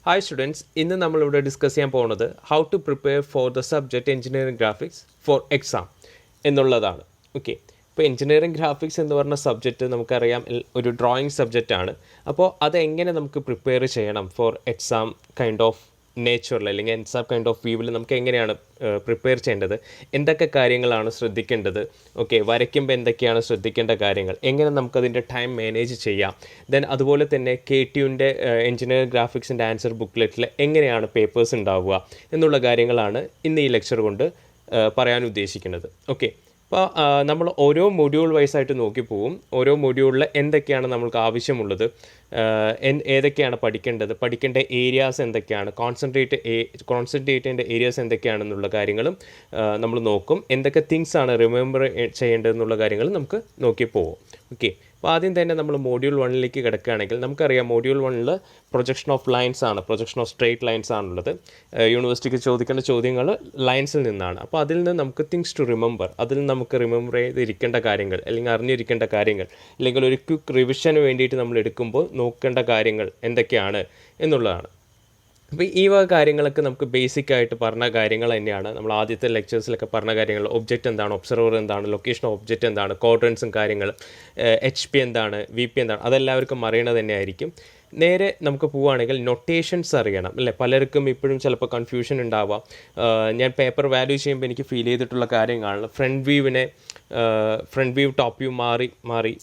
Hi students, ഇന്ന് നമ്മളിവിടെ discuss ചെയ്യാൻ പോകുന്നത് how to prepare for the subject engineering graphics for exam എന്നുള്ളതാണ്. ഓക്കെ, ഇപ്പോൾ എഞ്ചിനീയറിംഗ് ഗ്രാഫിക്സ് എന്ന് പറഞ്ഞ സബ്ജക്റ്റ് നമുക്കറിയാം ഒരു ഡ്രോയിങ് സബ്ജക്റ്റാണ്. അപ്പോൾ അതെങ്ങനെ നമുക്ക് പ്രിപ്പയർ ചെയ്യണം ഫോർ എക്സാം കൈൻഡ് ഓഫ് നേച്ചറിൽ അല്ലെങ്കിൽ എക്സാം കൈൻഡ് ഓഫ് വ്യൂവിൽ നമുക്ക് എങ്ങനെയാണ് പ്രിപ്പയർ ചെയ്യേണ്ടത്, എന്തൊക്കെ കാര്യങ്ങളാണ് ശ്രദ്ധിക്കേണ്ടത്, ഓക്കെ, വരയ്ക്കുമ്പോൾ എന്തൊക്കെയാണ് ശ്രദ്ധിക്കേണ്ട കാര്യങ്ങൾ, എങ്ങനെ നമുക്കതിൻ്റെ ടൈം മാനേജ് ചെയ്യാം, ദെൻ അതുപോലെ തന്നെ KTUവിൻ്റെ എഞ്ചിനീയറിംഗ് ഗ്രാഫിക്സിൻ്റെ ആൻസർ ബുക്ക്ലെറ്റിൽ എങ്ങനെയാണ് പേപ്പേഴ്സ് ഉണ്ടാവുക എന്നുള്ള കാര്യങ്ങളാണ് ഇന്ന് ഈ ലെക്ചർ കൊണ്ട് പറയാൻ ഉദ്ദേശിക്കുന്നത്. ഓക്കെ, അപ്പോൾ നമ്മൾ ഓരോ മൊഡ്യൂൾ വൈസായിട്ട് നോക്കി പോവും. ഓരോ മൊഡ്യൂളിൽ എന്തൊക്കെയാണ് നമ്മൾക്ക് ആവശ്യമുള്ളത്, ഏതൊക്കെയാണ് പഠിക്കേണ്ട ഏരിയാസ് എന്തൊക്കെയാണ്, കോൺസെൻട്രേറ്റ് ചെയ്യേണ്ട ഏരിയാസ് എന്തൊക്കെയാണെന്നുള്ള കാര്യങ്ങളും നമ്മൾ നോക്കും. എന്തൊക്കെ തിങ്സാണ് റിമെമ്പർ ചെയ്യേണ്ടതെന്നുള്ള കാര്യങ്ങൾ നമുക്ക് നോക്കി പോവും. ഓക്കെ, അപ്പോൾ ആദ്യം തന്നെ നമ്മൾ മോഡ്യൂൾ 1ലേക്ക് കിടക്കുകയാണെങ്കിൽ നമുക്കറിയാം മോഡ്യൂൾ 1ൽ പ്രൊജക്ഷൻ ഓഫ് ലൈൻസ് ആണ്, പ്രൊജക്ഷൻ ഓഫ് സ്ട്രെയിറ്റ് ലൈൻസ് ആണുള്ളത്. യൂണിവേഴ്സിറ്റിക്ക് ചോദിക്കേണ്ട ചോദ്യങ്ങൾ ലൈൻസിൽ നിന്നാണ്. അപ്പോൾ അതിൽ നിന്ന് നമുക്ക് തിങ്സ് ടു റിമെമ്പർ, അതിൽ നമുക്ക് റിമെമ്പർ ചെയ്തിരിക്കേണ്ട കാര്യങ്ങൾ അല്ലെങ്കിൽ അറിഞ്ഞിരിക്കേണ്ട കാര്യങ്ങൾ അല്ലെങ്കിൽ ഒരു ക്വിക്ക് റിവിഷന് വേണ്ടിയിട്ട് നമ്മൾ എടുക്കുമ്പോൾ നോക്കേണ്ട കാര്യങ്ങൾ എന്തൊക്കെയാണ് എന്നുള്ളതാണ്. അപ്പോൾ ഈ വക കാര്യങ്ങളൊക്കെ നമുക്ക് ബേസിക് ആയിട്ട് പറഞ്ഞ കാര്യങ്ങൾ തന്നെയാണ്. നമ്മൾ ആദ്യത്തെ ലെക്ചേഴ്സിലൊക്കെ പറഞ്ഞ കാര്യങ്ങൾ, ഒബ്ജക്റ്റ് എന്താണ്, ഒബ്സർവർ എന്താണ്, ലൊക്കേഷൻ ഓഫ് ഒബ്ജക്റ്റ് എന്താണ്, ക്വാഡ്രൻസും കാര്യങ്ങൾ, HP എന്താണ്, VP എന്താണ്, അതെല്ലാവർക്കും അറിയണത് തന്നെയായിരിക്കും. നേരെ നമുക്ക് പോവുകയാണെങ്കിൽ നൊട്ടേഷൻസ് അറിയണം അല്ലേ. പലർക്കും ഇപ്പോഴും ചിലപ്പോൾ കൺഫ്യൂഷൻ ഉണ്ടാവാം. ഞാൻ പേപ്പർ വാല്യൂ ചെയ്യുമ്പോൾ എനിക്ക് ഫീൽ ചെയ്തിട്ടുള്ള കാര്യങ്ങളാണ് ഫ്രണ്ട് വ്യൂ ടോപ്പ് വ്യൂ മാറി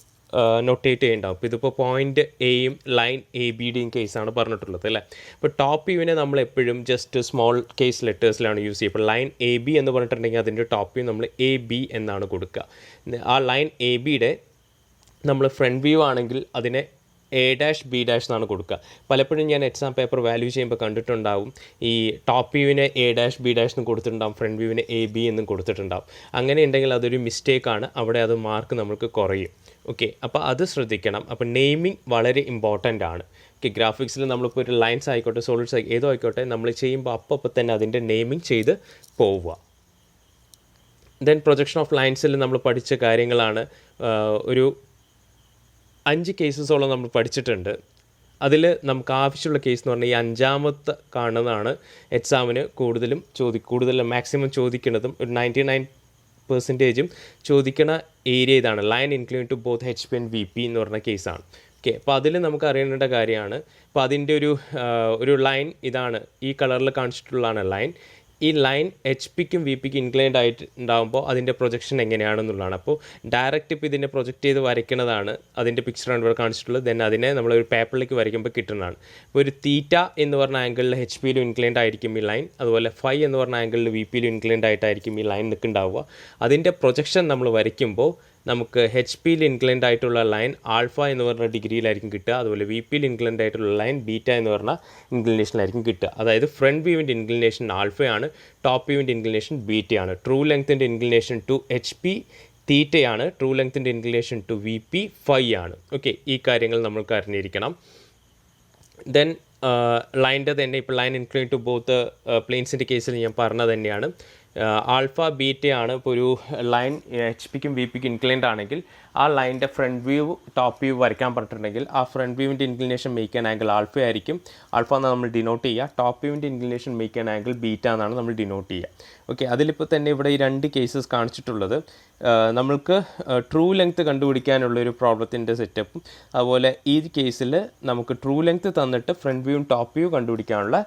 നൊട്ടേറ്റ് ചെയ്യുന്നുണ്ടാവും. അപ്പോൾ ഇതിപ്പോൾ പോയിൻ്റ് Aയും ലൈൻ ABയുടെയും കേസാണ് പറഞ്ഞിട്ടുള്ളത് അല്ലേ. അപ്പോൾ ടോപ്പ് വ്യൂവിനെ നമ്മൾ എപ്പോഴും ജസ്റ്റ് സ്മോൾ കേസ് ലെറ്റേഴ്സിലാണ് യൂസ് ചെയ്യുക. ഇപ്പോൾ ലൈൻ AB എന്ന് പറഞ്ഞിട്ടുണ്ടെങ്കിൽ അതിൻ്റെ ടോപ്പ് വ്യൂ നമ്മൾ AB എന്നാണ് കൊടുക്കുക. ആ ലൈൻ ABയുടെ നമ്മൾ ഫ്രണ്ട് വ്യൂ ആണെങ്കിൽ അതിനെ A-B- എന്നാണ് കൊടുക്കുക. പലപ്പോഴും ഞാൻ എക്സാം പേപ്പർ വാല്യൂ ചെയ്യുമ്പോൾ കണ്ടിട്ടുണ്ടാവും ഈ ടോപ്പ് വ്യൂവിനെ A-B- എന്ന് കൊടുത്തിട്ടുണ്ടാവും, ഫ്രണ്ട് വ്യൂവിനെ AB എന്നും കൊടുത്തിട്ടുണ്ടാവും. അങ്ങനെ ഉണ്ടെങ്കിൽ അതൊരു മിസ്റ്റേക്കാണ്, അവിടെ അത് മാർക്ക് നമുക്ക് കുറയും. ഓക്കെ, അപ്പോൾ അത് ശ്രദ്ധിക്കണം. അപ്പോൾ നെയിമിങ് വളരെ ഇമ്പോർട്ടൻ്റ് ആണ്. ഓക്കെ, ഗ്രാഫിക്സിൽ നമ്മളിപ്പോൾ ഒരു ലൈൻസ് ആയിക്കോട്ടെ സോളിഡ്സ് ഏതോ ആയിക്കോട്ടെ നമ്മൾ ചെയ്യുമ്പോൾ അപ്പോൾ തന്നെ അതിൻ്റെ നെയിമിങ് ചെയ്ത് പോവുക. ദെൻ പ്രൊജക്ഷൻ ഓഫ് ലൈൻസിൽ നമ്മൾ പഠിച്ച കാര്യങ്ങളാണ്. ഒരു 5 കേസസോളം നമ്മൾ പഠിച്ചിട്ടുണ്ട്. അതിൽ നമുക്ക് ആവശ്യമുള്ള കേസ് എന്ന് പറഞ്ഞാൽ ഈ 5ാമത്തെ കാണുന്നതാണ് എക്സാമിന് കൂടുതൽ മാക്സിമം ചോദിക്കുന്നതും ഒരു 99% ചോദിക്കുന്ന ഏരിയ ഇതാണ്. Line include to both HP and VP എന്ന് പറഞ്ഞ കേസാണ്. ഓക്കെ, അപ്പോൾ അതിൽ നമുക്ക് അറിയേണ്ട കാര്യമാണ്. അപ്പോൾ അതിൻ്റെ ഒരു ലൈൻ ഇതാണ്, ഈ കളറിൽ കാണിച്ചിട്ടുള്ളതാണ് ലൈൻ. ഈ ലൈൻ HP-ക്കും VP-ക്കും ഇൻക്ലൈൻഡ് ആയിട്ട് ഉണ്ടാകുമ്പോൾ അതിൻ്റെ പ്രൊജക്ഷൻ എങ്ങനെയാണെന്നുള്ളതാണ്. അപ്പോൾ ഡയറക്റ്റ് ഇപ്പോൾ ഇതിനെ പ്രൊജക്റ്റ് ചെയ്ത് വരയ്ക്കുന്നതാണ്, അതിൻ്റെ പിക്ചറാണ് ഇവിടെ കാണിച്ചിട്ടുള്ളത്. ദെൻ അതിനെ നമ്മളൊരു പേപ്പറിലേക്ക് വരയ്ക്കുമ്പോൾ കിട്ടുന്നതാണ്. ഇപ്പോൾ ഒരു തീറ്റ എന്ന് പറഞ്ഞ ആംഗിളിൽ HP-ലും ഇൻക്ലൈൻഡ് ആയിരിക്കും ഈ ലൈൻ, അതുപോലെ ഫൈ എന്ന് പറഞ്ഞ ആംഗിളിൽ VP-ലും ഇൻക്ലൈൻഡ് ആയിട്ടായിരിക്കും ഈ ലൈൻ നിൽക്കുന്നുണ്ടാവുക. അതിൻ്റെ പ്രൊജക്ഷൻ നമ്മൾ വരയ്ക്കുമ്പോൾ നമുക്ക് HP-ൽ ഇൻക്ലൈൻഡ് ആയിട്ടുള്ള ലൈൻ ആൽഫ എന്ന് പറഞ്ഞ ഡിഗ്രിയിലായിരിക്കും കിട്ടുക, അതുപോലെ VP-ൽ ഇൻക്ലൈൻഡ് ആയിട്ടുള്ള ലൈൻ ബീറ്റ എന്ന് പറഞ്ഞ ഇൻക്ലിനേഷനിലായിരിക്കും കിട്ടുക. അതായത് ഫ്രണ്ട് വ്യൂവിൻ്റെ ഇൻക്ലിനേഷൻ ആൽഫയാണ്, ടോപ്പ് വ്യൂവിൻ്റെ ഇൻക്ലിനേഷൻ ബീറ്റയാണ്. ട്രൂ ലെങ്ത്തിൻ്റെ ഇൻക്ലിനേഷൻ ടു HP തീറ്റയാണ്, ട്രൂ ലെങ്ത്തിൻ്റെ ഇൻക്ലിനേഷൻ ടു VP ഫൈ ആണ്. ഓക്കെ, ഈ കാര്യങ്ങൾ നമ്മൾക്ക് അറിഞ്ഞിരിക്കണം. ദെൻ ലൈൻ്റെ തന്നെ ഇപ്പോൾ ലൈൻ ഇൻക്ലൈൻ ടു ബോത്ത് പ്ലെയിൻസിൻ്റെ കേസിൽ ഞാൻ പറഞ്ഞത് തന്നെയാണ്. ആൽഫ ബീറ്റയാണ്. ഇപ്പോൾ ഒരു ലൈൻ HP-ക്കും VP-ക്കും ഇൻക്ലൈൻഡ് ആണെങ്കിൽ ആ ലൈൻ്റെ ഫ്രണ്ട് വ്യൂ ടോപ്പ് വ്യൂ വരയ്ക്കാൻ പറഞ്ഞിട്ടുണ്ടെങ്കിൽ ആ ഫ്രണ്ട് വ്യൂവിൻ്റെ inclination make an angle alpha ആയിരിക്കും. ആൽഫ എന്നാണ് നമ്മൾ ഡിനോട്ട് ചെയ്യുക. ടോപ്പ് വ്യൂവിൻ്റെ inclination make an angle beta എന്നാണ് നമ്മൾ ഡിനോട്ട് ചെയ്യുക. ഓക്കെ, അതിലിപ്പോൾ തന്നെ ഇവിടെ ഈ 2 കേസസ് കാണിച്ചിട്ടുള്ളത് നമ്മൾക്ക് ട്രൂ ലെങ്ത്ത് കണ്ടുപിടിക്കാനുള്ളൊരു പ്രോബ്ലത്തിൻ്റെ സെറ്റപ്പും, അതുപോലെ ഈ കേസിൽ നമുക്ക് ട്രൂ ലെങ്ത്ത് തന്നിട്ട് ഫ്രണ്ട് വ്യൂവും ടോപ്പ് വ്യൂ കണ്ടുപിടിക്കാനുള്ള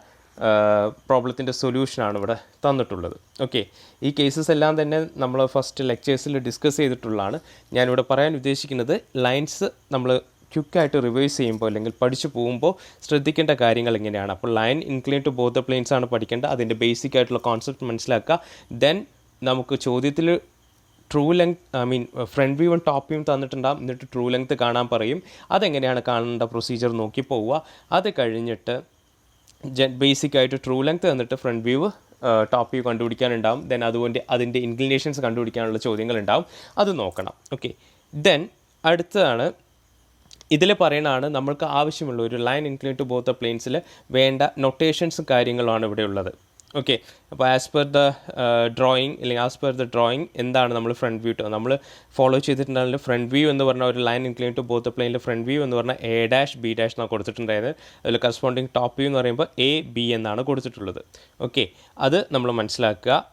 പ്രോബ്ലത്തിൻ്റെ സൊല്യൂഷനാണ് ഇവിടെ തന്നിട്ടുള്ളത്. ഓക്കെ, ഈ കേസസ് എല്ലാം തന്നെ നമ്മൾ ഫസ്റ്റ് ലെക്ചേഴ്സിൽ ഡിസ്കസ് ചെയ്തിട്ടുള്ളതാണ്. ഞാനിവിടെ പറയാൻ ഉദ്ദേശിക്കുന്നത് ലൈൻസ് നമ്മൾ ക്വിക്കായിട്ട് റിവൈസ് ചെയ്യുമ്പോൾ അല്ലെങ്കിൽ പഠിച്ചു പോകുമ്പോൾ ശ്രദ്ധിക്കേണ്ട കാര്യങ്ങൾ എങ്ങനെയാണ്. അപ്പോൾ line incline to both the planes ആണ് പഠിക്കേണ്ടത്. അതിൻ്റെ ബേസിക് ആയിട്ടുള്ള കോൺസെപ്റ്റ് മനസ്സിലാക്കുക. ദെൻ നമുക്ക് ചോദ്യത്തിൽ ട്രൂ ലെങ്ത് ഫ്രണ്ട് വ്യൂവും ടോപ്പ് വ്യൂവും തന്നിട്ടുണ്ടാകും, എന്നിട്ട് ട്രൂ ലെങ്ത്ത് കാണാൻ പറയും. അതെങ്ങനെയാണ് കാണേണ്ട പ്രൊസീജിയർ നോക്കി പോവുക. അത് കഴിഞ്ഞിട്ട് ബേസിക് ആയിട്ട് ട്രൂ ലെങ്ത്ത് തന്നിട്ട് ഫ്രണ്ട് വ്യൂ ടോപ്പ് വ്യൂ കണ്ടുപിടിക്കാനുണ്ടാവും. ദെൻ അതുകൊണ്ട് അതിൻ്റെ ഇൻക്ലിനേഷൻസ് കണ്ടുപിടിക്കാനുള്ള ചോദ്യങ്ങളുണ്ടാവും, അത് നോക്കണം. ഓക്കെ, ദെൻ അടുത്തതാണ് ഇതിൽ പറയുന്നതാണ് നമ്മൾക്ക് ആവശ്യമുള്ള ഒരു ലൈൻ ഇൻക്ലൈൻ ടു ബോത്ത് പ്ലെയിൻസിൽ വേണ്ട നൊട്ടേഷൻസും കാര്യങ്ങളാണ് ഇവിടെ ഉള്ളത്. ഓക്കെ. അപ്പോൾ ആസ് പെർ ദ ഡ്രോയിങ് അല്ലെങ്കിൽ ആസ് പെർ ദ ഡ്രോയിങ് എന്താണ് നമ്മൾ ഫ്രണ്ട് വ്യൂ നമ്മൾ ഫോളോ ചെയ്തിട്ടുണ്ടെങ്കിൽ ഫ്രണ്ട് വ്യൂ എന്ന് പറഞ്ഞാൽ ഒരു ലൈൻ ഇൻക്ലൈൻ ടു ബോത്ത് പ്ലെയിനിൽ ഫ്രണ്ട് വ്യൂ എന്ന് പറഞ്ഞാൽ A-B- എന്നാണ് കൊടുത്തിട്ടുണ്ടായത്. അതിൽ കറസ്പോണ്ടിങ് ടോപ്പ് വ്യൂ എന്ന് പറയുമ്പോൾ A-B എന്നാണ് കൊടുത്തിട്ടുള്ളത്. ഓക്കെ, അത് നമ്മൾ മനസ്സിലാക്കുക.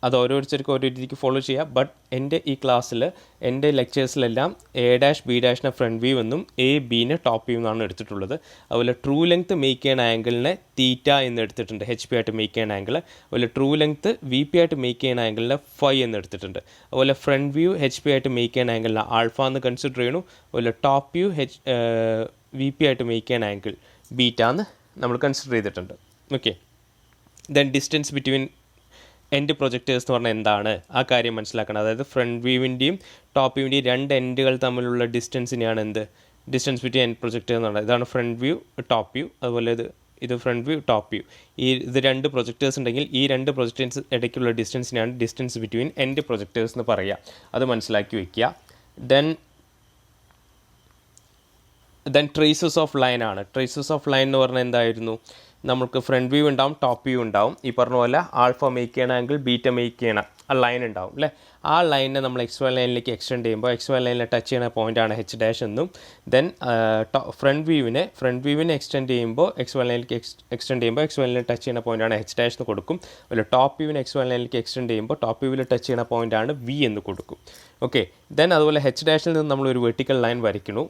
അത് ഓരോരുത്തർക്കും ഓരോ രീതിക്ക് ഫോളോ ചെയ്യുക. ബട്ട് എൻ്റെ ഈ ക്ലാസ്സിൽ എൻ്റെ ലെക്ചേഴ്സിലെല്ലാം A-B- ഫ്രണ്ട് വ്യൂ എന്നും A-B ടോപ്പ് വ്യൂ എന്നാണ് എടുത്തിട്ടുള്ളത്. അതുപോലെ ട്രൂ ലെങ്ത് മേക്ക് ചെയ്യുന്ന ആംഗിളിനെ തീറ്റ എന്ന് എടുത്തിട്ടുണ്ട്, HP ആയിട്ട് മേക്ക് ചെയ്യുന്ന ആംഗിൾ. അതുപോലെ ട്രൂ ലെങ്ത് VP ആയിട്ട് മേക്ക് ചെയ്യുന്ന ആംഗിളിനെ ഫൈ എന്ന് എടുത്തിട്ടുണ്ട്. അതുപോലെ ഫ്രണ്ട് വ്യൂ HP ആയിട്ട് മേക്ക് ചെയ്യുന്ന ആംഗിളിനെ ആൾഫ എന്ന് കൺസിഡർ ചെയ്യണു. അതുപോലെ ടോപ്പ് വ്യൂ VP ആയിട്ട് മേക്ക് ചെയ്യുന്ന ആംഗിൾ ബീറ്റ എന്ന് നമ്മൾ കൺസിഡർ ചെയ്തിട്ടുണ്ട്. Okay, then distance between end projectors എന്ന് പറഞ്ഞാൽ എന്താണ് ആ കാര്യം മനസ്സിലാക്കണം. അതായത് ഫ്രണ്ട് വ്യൂവിൻ്റെയും ടോപ്പ് വ്യൂവിൻ്റെയും രണ്ട് എൻഡുകൾ തമ്മിലുള്ള ഡിസ്റ്റൻസിനെയാണ് എന്ത് ഡിസ്റ്റൻസ് ബിറ്റ്വീൻ എൻഡ് പ്രൊജക്റ്റേഴ്സ് എന്ന് പറയുന്നത്. ഇതാണ് ഫ്രണ്ട് വ്യൂ ടോപ്പ് വ്യൂ. അതുപോലെ ഇത് ഫ്രണ്ട് വ്യൂ ടോപ്പ് വ്യൂ. ഇത് രണ്ട് പ്രൊജക്റ്റേഴ്സ് ഉണ്ടെങ്കിൽ ഈ രണ്ട് പ്രൊജക്റ്റേഴ്സ് ഇടയ്ക്കുള്ള ഡിസ്റ്റൻസിനെയാണ് ഡിസ്റ്റൻസ് ബിറ്റ്വീൻ എൻഡ് പ്രൊജക്റ്റേഴ്സ് എന്ന് പറയുക. അത് മനസ്സിലാക്കി വയ്ക്കുക. ദെൻ ട്രേസസ് ഓഫ് ലൈൻ ആണ്. ട്രേസസ് ഓഫ് ലൈൻ എന്ന് പറഞ്ഞാൽ എന്തായിരുന്നു? നമുക്ക് ഫ്രണ്ട് വ്യൂ ഉണ്ടാവും, ടോപ്പ് വ്യൂ ഉണ്ടാവും. ഈ പറഞ്ഞ പോലെ ആൾഫ മേക്ക് ചെയ്യണ ആംഗിൾ ബീറ്റ മേക്ക് ചെയ്യണ ആ ലൈൻ ഉണ്ടാവും അല്ലേ. ആ ലൈനിനെ നമ്മൾ XY ലൈനിലേക്ക് എക്സ്റ്റെൻഡ് ചെയ്യുമ്പോൾ XY ലൈനിൽ ടച്ച് ചെയ്യുന്ന പോയിൻ്റാണ് H' എന്നും. ദെൻ ഫ്രണ്ട് വ്യൂവിനെ എക്സ്റ്റെൻഡ് ചെയ്യുമ്പോൾ XY ലൈനിലേക്ക് എക്സ്റ്റെൻഡ് ചെയ്യുമ്പോൾ XY ലൈനിൽ ടച്ച് ചെയ്യുന്ന പോയിൻ്റാണ് H' എന്ന് കൊടുക്കും. അതുപോലെ ടോപ്പ് വ്യൂവിനെ XY ലൈനിലേക്ക് എക്സ്റ്റെൻഡ് ചെയ്യുമ്പോൾ ടോപ്പ് വ്യൂവിൽ ടച്ച് ചെയ്യുന്ന പോയിൻ്റാണ് V എന്ന് കൊടുക്കും. ഓക്കെ, ദെൻ അതുപോലെ H' നിന്ന് നമ്മളൊരു വെർട്ടിക്കൽ ലൈൻ വരയ്ക്കുന്നു.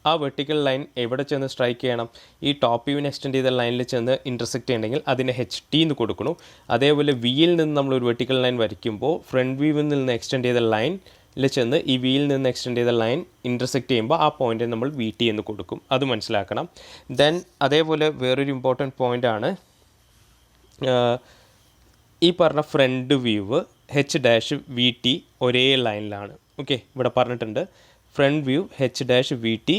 ആ വെർട്ടിക്കൽ ലൈൻ എവിടെ ചെന്ന് സ്ട്രൈക്ക് ചെയ്യണം? ഈ ടോപ്പ് വ്യൂവിന് എക്സ്റ്റെൻഡ് ചെയ്ത ലൈനിൽ ചെന്ന് ഇൻ്റർസെക്റ്റ് ചെയ്യണമെങ്കിൽ അതിനെ HT എന്ന് കൊടുക്കണം. അതേപോലെ വിയിൽ നിന്ന് നമ്മളൊരു വെർട്ടിക്കൽ ലൈൻ വരയ്ക്കുമ്പോൾ ഫ്രണ്ട് വ്യൂവിൽ നിന്ന് എക്സ്റ്റെൻഡ് ചെയ്ത ലൈനിൽ ചെന്ന് ഈ വിയിൽ നിന്ന് എക്സ്റ്റെൻഡ് ചെയ്ത ലൈൻ ഇൻ്റർസെക്റ്റ് ചെയ്യുമ്പോൾ ആ പോയിൻ്റ് നമ്മൾ VT എന്ന് കൊടുക്കും. അത് മനസ്സിലാക്കണം. ദെൻ അതേപോലെ വേറൊരു ഇമ്പോർട്ടൻറ്റ് പോയിൻ്റാണ് ഈ പറഞ്ഞ ഫ്രണ്ട് വ്യൂവ് H-VT ഒരേ ലൈനിലാണ്. ഓക്കെ, ഇവിടെ പറഞ്ഞിട്ടുണ്ട് ഫ്രണ്ട് വ്യൂ H-VT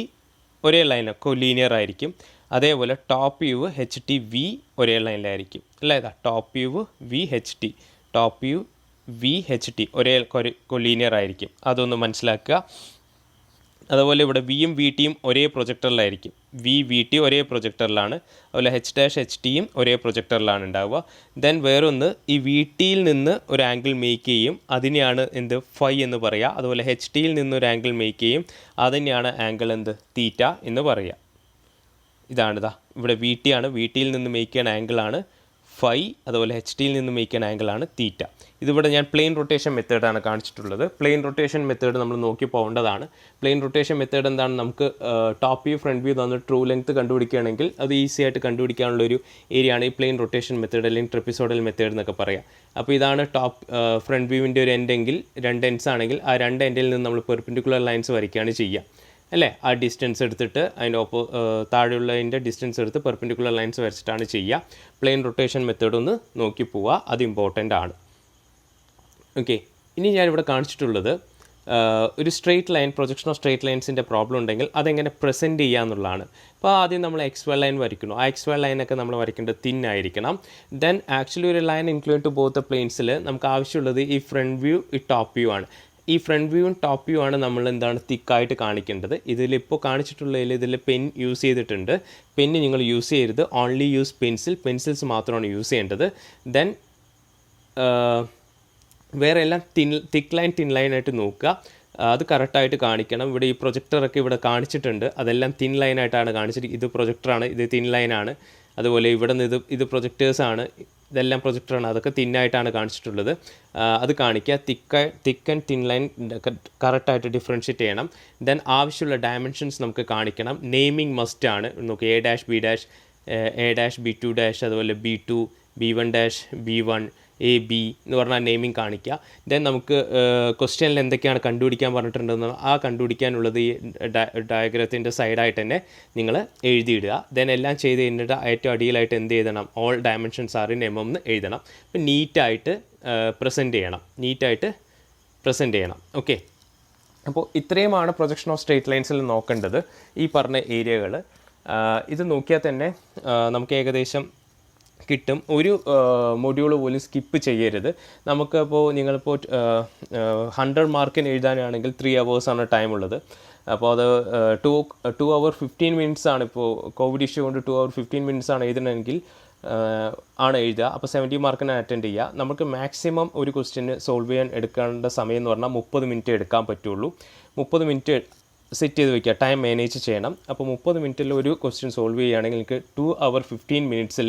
ഒരേ ലൈനിൽ കൊലീനിയർ ആയിരിക്കും. അതേപോലെ ടോപ്പ് വ്യൂ HT-V ഒരേ ലൈനിലായിരിക്കും അല്ലേ. ഇതാ top view VHT, top view VHT ഒരേ കൊലീനിയർ ആയിരിക്കും. അതൊന്ന് മനസ്സിലാക്കുക. അതുപോലെ ഇവിടെ വിയും VTയും ഒരേ പ്രൊജക്ടറിലായിരിക്കും. VT ഒരേ പ്രൊജക്ടറിലാണ്. അതുപോലെ H-HTയും ഒരേ പ്രൊജക്ടറിലാണ് ഉണ്ടാവുക. ദെൻ വേറൊന്ന് ഈ VTയിൽ നിന്ന് ഒരു ആംഗിൾ മേക്ക് ചെയ്യും, അതിനെയാണ് എന്ത് ഫൈ എന്ന് പറയുക. അതുപോലെ HTയിൽ നിന്ന് ഒരു ആംഗിൾ മേക്ക് ചെയ്യും, അതിനെയാണ് ആംഗിൾ എന്ത് തീറ്റ എന്ന് പറയുക. ഇതാണിതാ ഇവിടെ VT ആണ്. VTയിൽ നിന്ന് മേക്ക് ചെയ്യുന്ന ആംഗിളാണ് ഫൈ. അതുപോലെ HTയിൽ നിന്ന് മേക്ക് ചെയ്യുന്ന ആംഗിളാണ് തീറ്റ. ഇതിവിടെ ഞാൻ പ്ലെയിൻ റൊട്ടേഷൻ മെത്തേഡാണ് കാണിച്ചിട്ടുള്ളത്. പ്ലെയിൻ റൊട്ടേഷൻ മെത്തേഡ് നമ്മൾ നോക്കി പോകേണ്ടതാണ്. പ്ലെയിൻ റൊട്ടേഷൻ മെത്തേഡ് എന്താണ്? നമുക്ക് ടോപ്പ് വ്യൂ ഫ്രണ്ട് വ്യൂ തന്നിട്ട് ട്രൂ ലെങ്ത് കണ്ടുപിടിക്കുകയാണെങ്കിൽ അത് ഈസി ആയിട്ട് കണ്ടുപിടിക്കാനുള്ളൊരു ഏരിയ ആണ് ഈ പ്ലെയിൻ റൊട്ടേഷൻ മെത്തേഡ് അല്ലെങ്കിൽ ട്രപ്പിസോഡൽ മെത്തേഡ് എന്നൊക്കെ പറയാം. അപ്പോൾ ഇതാണ് ഫ്രണ്ട് വ്യൂവിൻ്റെ ഒരു എൻഡെങ്കിൽ, രണ്ട് എൻഡ്സ് ആണെങ്കിൽ ആ രണ്ട് എൻഡിൽ നിന്ന് നമ്മൾ പെർപെൻഡിക്കുലർ ലൈൻസ് വരയ്ക്കുകയാണ് ചെയ്യുക അല്ലേ. ആ ഡിസ്റ്റൻസ് എടുത്തിട്ട് അതിൻ്റെ താഴെയുള്ളതിൻ്റെ ഡിസ്റ്റൻസ് എടുത്ത് പെർപെൻഡിക്കുലർ ലൈൻസ് വരച്ചിട്ടാണ് ചെയ്യുക. പ്ലെയിൻ റൊട്ടേഷൻ മെത്തേഡ് ഒന്ന് നോക്കി പോവുക, അത് ഇമ്പോർട്ടൻ്റ് ആണ്. ഓക്കെ, ഇനി ഞാനിവിടെ കാണിച്ചിട്ടുള്ളത് ഒരു straight line, projection of straight ലൈൻസിൻ്റെ പ്രോബ്ലം ഉണ്ടെങ്കിൽ അതെങ്ങനെ പ്രസൻറ്റ് ചെയ്യുക എന്നുള്ളതാണ്. അപ്പോൾ ആദ്യം നമ്മൾ XY ലൈൻ വരയ്ക്കുന്നു. ആ XY ലൈനൊക്കെ നമ്മൾ വരയ്ക്കേണ്ടത് തിൻ ആയിരിക്കണം. ദെൻ ആക്ച്വലി ഒരു ലൈൻ ഇൻക്ലൂഡ് ടു ബോത്ത് പ്ലെയിൻസിൽ നമുക്ക് ആവശ്യമുള്ളത് ഈ ഫ്രണ്ട് വ്യൂ, ഈ ടോപ്പ് വ്യൂ ആണ്. ഈ ഫ്രണ്ട് വ്യൂവും ടോപ്പ് വ്യൂ ആണ് നമ്മൾ എന്താണ് തിക്കായിട്ട് കാണിക്കേണ്ടത്. ഇതിലിപ്പോൾ കാണിച്ചിട്ടുള്ളതിൽ ഇതിൽ പെൻ യൂസ് ചെയ്തിട്ടുണ്ട്. പെന്ന് നിങ്ങൾ യൂസ് ചെയ്യരുത്, ഓൺലി യൂസ് പെൻസിൽസ് മാത്രമാണ് യൂസ് ചെയ്യേണ്ടത്. ദെൻ വേറെ എല്ലാം തിക്ക് ലൈൻ തിൻ ലൈനായിട്ട് നോക്കുക, അത് കറക്റ്റായിട്ട് കാണിക്കണം. ഇവിടെ ഈ പ്രൊജക്ടറൊക്കെ ഇവിടെ കാണിച്ചിട്ടുണ്ട്, അതെല്ലാം തിൻ ലൈനായിട്ടാണ് കാണിച്ചിട്ട്. ഇത് പ്രൊജക്ടറാണ്, ഇത് തിൻ ലൈനാണ്. അതുപോലെ ഇവിടെ നിന്ന് ഇത് പ്രൊജക്ടേഴ്സാണ്, ഇതെല്ലാം പ്രൊജക്ടറാണ്, അതൊക്കെ തിന്നായിട്ടാണ് കാണിച്ചിട്ടുള്ളത്. അത് കാണിക്കുക. തിക്ക് ആൻഡ് തിൻ ലൈൻ കറക്റ്റായിട്ട് ഡിഫറൻഷ്യേറ്റ് ചെയ്യണം. ദെൻ ആവശ്യമുള്ള ഡയമെൻഷൻസ് നമുക്ക് കാണിക്കണം. നെയിമിങ് മസ്റ്റാണ്. നമുക്ക് A-B', A', B2', അതുപോലെ B2, B1', B1, AB എന്ന് പറഞ്ഞാൽ നെയിമിങ് കാണിക്കുക. ദെൻ നമുക്ക് ക്വസ്റ്റ്യനിൽ എന്തൊക്കെയാണ് കണ്ടുപിടിക്കാൻ പറഞ്ഞിട്ടുണ്ടെന്ന് ആ കണ്ടുപിടിക്കാനുള്ളത് ഈ ഡയഗ്രത്തിൻ്റെ സൈഡായിട്ട് തന്നെ നിങ്ങൾ എഴുതിയിടുക. ദെൻ എല്ലാം ചെയ്ത് കഴിഞ്ഞിട്ട് ഏറ്റവും അടിയിലായിട്ട് എന്ത് എഴുതണം? All dimensions are in mm എന്ന് എഴുതണം. അപ്പം നീറ്റായിട്ട് പ്രസൻറ്റ് ചെയ്യണം. ഓക്കെ, അപ്പോൾ ഇത്രയുമാണ് പ്രൊജക്ഷൻ ഓഫ് സ്ട്രെയിറ്റ് ലൈൻസിൽ നോക്കേണ്ടത്, ഈ പറഞ്ഞ ഏരിയകൾ. ഇത് നോക്കിയാൽ തന്നെ നമുക്ക് ഏകദേശം കിട്ടും. ഒരു മൊഡ്യൂൾ പോലും സ്കിപ്പ് ചെയ്യരുത്. നമുക്കപ്പോൾ നിങ്ങളിപ്പോൾ 100 മാർക്കിന് എഴുതാനാണെങ്കിൽ 3 hours ടൈം ഉള്ളത്. അപ്പോൾ അത് 2 hour 15 minutes ആണ്. ഇപ്പോൾ കോവിഡ് ഇഷ്യൂ കൊണ്ട് 2 hour 15 minutes ആണ് എഴുതണമെങ്കിൽ ആണ് എഴുതുക. അപ്പോൾ 70 മാർക്കിന് അറ്റൻഡ് ചെയ്യുക. നമുക്ക് മാക്സിമം ഒരു ക്വസ്റ്റ്യന് സോൾവ് ചെയ്യാൻ എടുക്കേണ്ട സമയം എന്ന് പറഞ്ഞാൽ 30 മിനിറ്റ് എടുക്കാൻ പറ്റുള്ളൂ. 30 മിനിറ്റ് സെറ്റ് ചെയ്ത് വയ്ക്കുക, ടൈം മാനേജ് ചെയ്യണം. അപ്പോൾ 30 മിനിറ്റിൽ ഒരു ക്വസ്റ്റ്യൻ സോൾവ് ചെയ്യുകയാണെങ്കിൽ നിങ്ങൾക്ക് 2 hour 15 minutes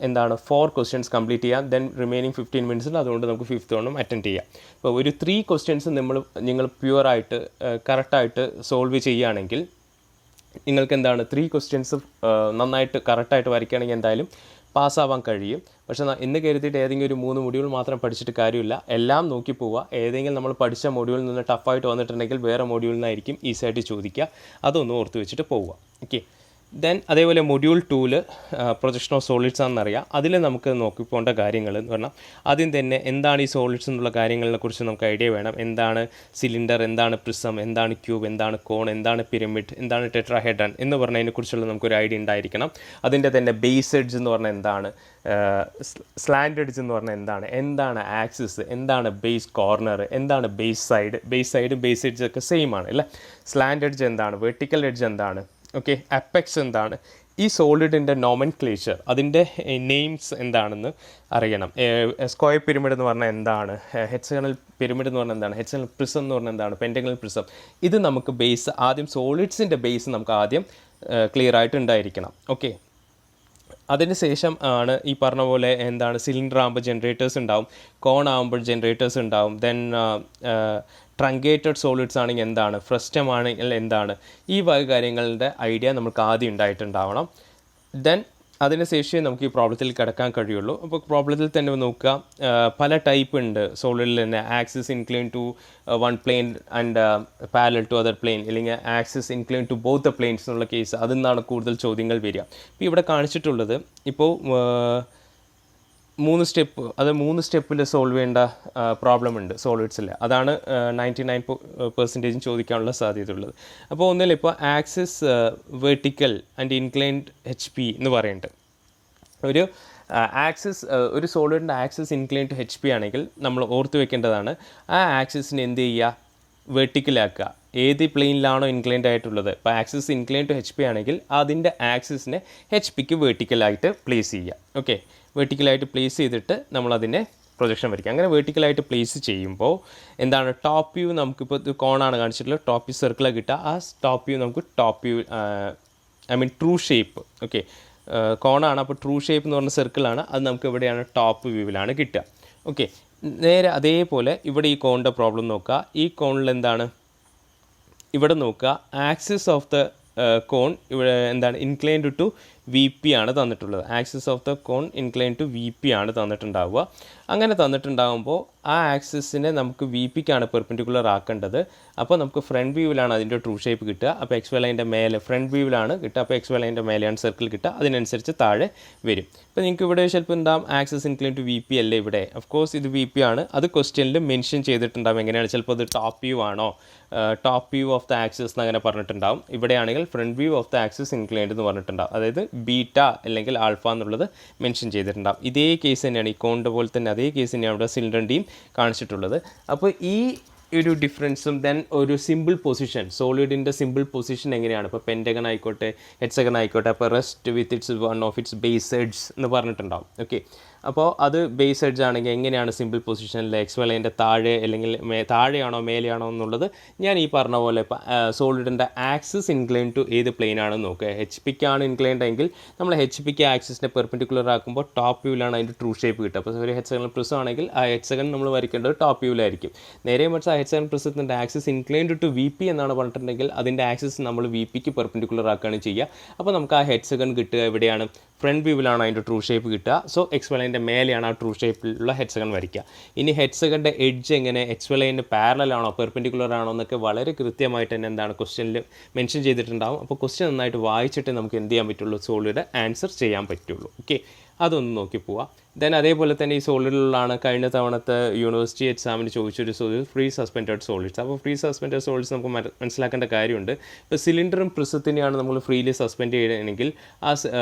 എന്താണ് 4 questions കംപ്ലീറ്റ് ചെയ്യാം. ദെൻ റിമൈനിങ് 15 minutes അതുകൊണ്ട് നമുക്ക് 5th ഒന്നും അറ്റൻഡ് ചെയ്യാം. അപ്പോൾ ഒരു 3 questions നിങ്ങൾ പ്യുവറായിട്ട് കറക്റ്റായിട്ട് സോൾവ് ചെയ്യുകയാണെങ്കിൽ നിങ്ങൾക്ക് എന്താണ് 3 questions നന്നായിട്ട് കറക്റ്റായിട്ട് വരയ്ക്കുകയാണെങ്കിൽ എന്തായാലും പാസ്സാവാൻ കഴിയും. പക്ഷേ എന്ന് കരുതിയിട്ട് ഏതെങ്കിലും ഒരു 3 മൊഡ്യൂൾ മാത്രം പഠിച്ചിട്ട് കാര്യമില്ല. എല്ലാം നോക്കി പോവുക. ഏതെങ്കിലും നമ്മൾ പഠിച്ച മൊഡ്യൂളിൽ നിന്ന് ടഫായിട്ട് വന്നിട്ടുണ്ടെങ്കിൽ വേറെ മൊഡ്യൂളിൽ നിന്നായിരിക്കും ഈസിയായിട്ട് ചോദിക്കുക. അതൊന്ന് ഓർത്ത് വെച്ചിട്ട് പോവുക. ഓക്കെ. ദെൻ അതേപോലെ മൊഡ്യൂൾ 2 പ്രൊജക്ഷൻ ഓഫ് സോളിഡ്സ് ആണെന്നറിയാം. അതിൽ നമുക്ക് നോക്കിപ്പോകേണ്ട കാര്യങ്ങൾ എന്ന് പറഞ്ഞാൽ ആദ്യം തന്നെ എന്താണ് ഈ സോളിഡ്സ് എന്നുള്ള കാര്യങ്ങളെ കുറിച്ച് നമുക്ക് ഐഡിയ വേണം. എന്താണ് സിലിണ്ടർ, എന്താണ് പ്രിസം, എന്താണ് ക്യൂബ്, എന്താണ് കോൺ, എന്താണ് പിരമിഡ്, എന്താണ് ടെട്രാഹെഡ്രൺ എന്ന് പറഞ്ഞതിനെക്കുറിച്ചുള്ള നമുക്കൊരു ഐഡിയ ഉണ്ടായിരിക്കണം. അതിൻ്റെ തന്നെ ബേസ് എഡ്ജ് എന്ന് പറഞ്ഞാൽ എന്താണ്, സ്ലാൻഡ് എഡ്ജ് എന്ന് പറഞ്ഞാൽ എന്താണ് ആക്സിസ്, എന്താണ് ബേസ് കോർണർ, എന്താണ് ബേസ് സൈഡ്. ബേസ് എഡ്ജ് ഒക്കെ സെയിം ആണ് അല്ലേ. സ്ലാൻഡ് എഡ്ജ് എന്താണ്, വെർട്ടിക്കൽ എഡ്ജ് എന്താണ്, ഓക്കെ, അപ്പെക്സ് എന്താണ്, ഈ സോളിഡിൻ്റെ നോമൻക്ലേച്ചർ, അതിൻ്റെ നെയിംസ് എന്താണെന്ന് അറിയണം. സ്ക്വയർ പിരമിഡ് എന്ന് പറഞ്ഞാൽ എന്താണ്, ഹെക്സഗണൽ പിരമിഡ് എന്ന് പറഞ്ഞാൽ എന്താണ്, ഹെക്സഗണൽ പ്രിസം എന്ന് പറഞ്ഞാൽ എന്താണ്, പെൻറ്റഗണൽ പ്രിസം. ഇത് നമുക്ക് ബേസ് ആദ്യം സോളിഡ്സിൻ്റെ ബേസ് നമുക്ക് ആദ്യം ക്ലിയർ ആയിട്ട് ഉണ്ടായിരിക്കണം. ഓക്കെ. അതിനുശേഷം ആണ് ഈ പറഞ്ഞ പോലെ എന്താണ് സിലിണ്ടർ ആകുമ്പോൾ ജനറേറ്റേഴ്സ് ഉണ്ടാവും, കോൺ ആകുമ്പോൾ ജനറേറ്റേഴ്സ് ഉണ്ടാവും. ദെൻ ട്രങ്കേറ്റഡ് സോളിഡ്സ് ആണെങ്കിൽ എന്താണ്, ഫ്രസ്റ്റം ആണെങ്കിൽ എന്താണ്, ഈ വക കാര്യങ്ങളുടെ ഐഡിയ നമുക്ക് ആദ്യം ഉണ്ടായിട്ടുണ്ടാവണം. ദെൻ അതിനുശേഷം നമുക്ക് ഈ പ്രോബ്ലത്തിൽ കിടക്കാൻ കഴിയുള്ളൂ. അപ്പോൾ പ്രോബ്ലത്തിൽ തന്നെ നോക്കുക, പല ടൈപ്പ് ഉണ്ട് സോളിഡിൽ തന്നെ. Axis incline to one plane and parallel to other plane, അല്ലെങ്കിൽ axis incline to both the planes എന്നുള്ള കേസ്, അതിൽ നിന്നാണ് കൂടുതൽ ചോദ്യങ്ങൾ വരിക. ഇപ്പോൾ ഇവിടെ കാണിച്ചിട്ടുള്ളത് ഇപ്പോൾ 3 സ്റ്റെപ്പ്, അത് 3 സ്റ്റെപ്പിൽ സോൾവ് ചെയ്യേണ്ട പ്രോബ്ലം ഉണ്ട് സോളിഡ്സിൽ. അതാണ് 99% ചോദിക്കാനുള്ള സാധ്യതയുള്ളത്. അപ്പോൾ ഒന്നിൽ ഇപ്പോൾ axis vertical and inclined HP എന്ന് പറയുന്നുണ്ട്. ഒരു സോളിഡിൻ്റെ ആക്സിസ് ഇൻക്ലൈൻഡ് ടു HP ആണെങ്കിൽ നമ്മൾ ഓർത്ത് വെക്കേണ്ടതാണ്, ആ ആക്സിസിന് എന്ത് ചെയ്യുക, വെർട്ടിക്കലാക്കുക. ഏത് പ്ലെയിനിലാണോ ഇൻക്ലൈൻഡ് ആയിട്ടുള്ളത്, ഇപ്പോൾ ആക്സിസ് ഇൻക്ലൈൻഡ് ടു HP ആണെങ്കിൽ അതിൻ്റെ ആക്സിസിനെ HPക്ക് വെർട്ടിക്കലായിട്ട് പ്ലേസ് ചെയ്യുക. ഓക്കെ, വെർട്ടിക്കലായിട്ട് പ്ലേസ് ചെയ്തിട്ട് നമ്മളതിനെ പ്രൊജക്ഷൻ വരയ്ക്കുക. അങ്ങനെ വെർട്ടിക്കലായിട്ട് പ്ലേസ് ചെയ്യുമ്പോൾ എന്താണ്, ടോപ്പ് വ്യൂ നമുക്കിപ്പോൾ ഇത് കോണാണ് കാണിച്ചിട്ടുള്ളത്, ടോപ്പ് വ്യൂ സർക്കിളാണ് കിട്ടുക. ആ ടോപ്പ് വ്യൂ നമുക്ക് ട്രൂ ഷേപ്പ്. ഓക്കെ, കോണാണ്, അപ്പോൾ ട്രൂ ഷേപ്പ് എന്ന് പറഞ്ഞ സർക്കിളാണ്, അത് നമുക്ക് എവിടെയാണ്, ടോപ്പ് വ്യൂവിലാണ് കിട്ടുക. ഓക്കെ, നേരെ അതേപോലെ ഇവിടെ ഈ കോണിൻ്റെ പ്രോബ്ലം നോക്കുക. ഈ കോണിൽ എന്താണ്, ഇവിടെ നോക്കുക, ആക്സിസ് ഓഫ് ദ കോൺ ഇവിടെ എന്താണ്, ഇൻക്ലൈൻഡ് ടു VP ആണ് തന്നിട്ടുള്ളത്. Axis of the cone incline to VP ആണ് തന്നിട്ടുണ്ടാവുക. അങ്ങനെ തന്നിട്ടുണ്ടാകുമ്പോൾ ആ ആക്സിസിനെ നമുക്ക് VPക്കാണ് പെർപെൻഡിക്കുലർ ആക്കേണ്ടത്. അപ്പോൾ നമുക്ക് ഫ്രണ്ട് വ്യൂവിലാണ് അതിൻ്റെ ട്രൂ ഷേപ്പ് കിട്ടുക. അപ്പോൾ XY ലൈൻ്റെ മേലെ ഫ്രണ്ട് വ്യൂവിലാണ് കിട്ടുക. അപ്പോൾ XY ലൈൻ്റെ മേലെയാണ് സർക്കിൾ കിട്ടുക, അതിനനുസരിച്ച് താഴെ വരും. ഇപ്പോൾ നിങ്ങൾക്ക് ഇവിടെ ചിലപ്പോൾ എന്താകും, ആക്സിസ് ഇൻക്ലൈൻ ടു VP അല്ലേ ഇവിടെ, ഓഫ് കോഴ്സ് ഇത് VP ആണ്. അത് ക്വസ്റ്റ്യനിൽ മെൻഷൻ ചെയ്തിട്ടുണ്ടാകും എങ്ങനെയാണ്. ചിലപ്പോൾ അത് ടോപ്പ് വ്യൂ ആണോ, top view of the axis എന്നങ്ങനെ പറഞ്ഞിട്ടുണ്ടാകും. ഇവിടെയാണെങ്കിൽ front view of the axis inclined എന്ന് പറഞ്ഞിട്ടുണ്ടാകും. അതായത് ബീറ്റ അല്ലെങ്കിൽ ആൽഫ എന്നുള്ളത് മെൻഷൻ ചെയ്തിട്ടുണ്ടാകും. ഇതേ കേസ് തന്നെയാണ്, ഈ കോണിൻ്റെ പോലെ തന്നെ അതേ കേസ് തന്നെയാണ് ഇവിടെ സിലിണ്ടറിൻ്റെയും കാണിച്ചിട്ടുള്ളത്. അപ്പോൾ ഈ ഒരു ഡിഫറൻസും ദെൻ ഒരു സിമ്പിൾ പൊസിഷൻ, സോളിഡിൻ്റെ സിമ്പിൾ പൊസിഷൻ എങ്ങനെയാണ്, ഇപ്പോൾ പെൻറ്റഗൺ ആയിക്കോട്ടെ ഹെക്സഗൺ ആയിക്കോട്ടെ, അപ്പോൾ rest with its one of its base edge എന്ന് പറഞ്ഞിട്ടുണ്ടാവും. ഓക്കെ, അപ്പോൾ അത് ബേസ് എഡ്ജ് ആണെങ്കിൽ എങ്ങനെയാണ് സിമ്പിൾ പൊസിഷനിൽ XY ലൈൻ്റെ താഴെ അല്ലെങ്കിൽ താഴെയാണോ മേലെയാണോ എന്നുള്ളത് ഞാൻ ഈ പറഞ്ഞ പോലെ സോളിഡിൻ്റെ ആക്സിസ് ഇൻക്ലൈൻ ടു ഏത് പ്ലെയിൻ ആണെന്ന് നോക്കുക. HPക്കാണ് ഇൻക്ലൈൻഡ് എങ്കിൽ നമ്മൾ HPക്ക് ആക്സിസിനെ പെർപെൻഡിക്കുലർ ആക്കുമ്പോൾ ടോപ്പ് വ്യൂവിലാണ് അതിൻ്റെ ട്രൂ ഷേപ്പ് കിട്ടുക. അപ്പോൾ ഒരു ഹെക്സഗണൽ പ്രിസം ആണെങ്കിൽ ആ ഹെക്സഗൺ നമ്മൾ വരയ്ക്കേണ്ടത് ടോപ്പ് വ്യൂവിലായിരിക്കും. നേരെ മറിച്ച് ആ ഹെക്സഗണൽ പ്രിസത്തിൻ്റെ ആക്സിസ് ഇൻക്ലൈൻഡ് ടു VP എന്നാണ് പറഞ്ഞിട്ടുണ്ടെങ്കിൽ അതിൻ്റെ ആക്സിസ് നമ്മൾ VPക്ക് പെർപെൻഡിക്കുലർ ആക്കുകയാണ് ചെയ്യുക. അപ്പോൾ നമുക്ക് ആ ഹെക്സഗൺ കിട്ടുക എവിടെയാണ്, ഫ്രണ്ട് വ്യൂവിലാണ് അതിൻ്റെ ട്രൂ ഷേപ്പ് കിട്ടുക. സോ XY ലൈൻ്റെ മേലെയാണ് ആ ട്രൂ ഷേപ്പിലുള്ള ഹെക്സഗൺ വരയ്ക്കുക. ഇനി ഹെക്സഗൻ്റെ എഡ്ജ് എങ്ങനെ, XY ലൈൻ്റെ പാരലൽ ആണോ പെർപെൻഡിക്കുലർ ആണോ എന്നൊക്കെ വളരെ കൃത്യമായിട്ട് തന്നെ എന്താണ് ക്വസ്റ്റ്യനിൽ മെൻഷൻ ചെയ്തിട്ടുണ്ടാകും. അപ്പോൾ ക്വസ്റ്റ്യൻ നന്നായിട്ട് വായിച്ചിട്ട് നമുക്ക് എന്ത് ചെയ്യാൻ പറ്റുള്ളൂ, സോളിഡ് ആൻസർ ചെയ്യാൻ പറ്റുള്ളൂ. ഓക്കെ, അതൊന്ന് നോക്കി പോവാം. ദെൻ അതേപോലെ തന്നെ ഈ സോളിഡിലാണ് കഴിഞ്ഞ തവണത്തെ യൂണിവേഴ്സിറ്റി എക്സാമിന് ചോദിച്ചൊരു ഫ്രീ സസ്പെൻഡഡ് സോളിഡ്സ്. അപ്പോൾ ഫ്രീ സസ്പെൻഡഡ് സോളിഡ്സ് നമുക്ക് മനസ്സിലാക്കേണ്ട കാര്യമുണ്ട്. ഇപ്പോൾ സിലിണ്ടറും പ്രിസത്തിനെയാണ് നമ്മൾ ഫ്രീലി സസ്പെൻഡ് ചെയ്യണമെങ്കിൽ ആ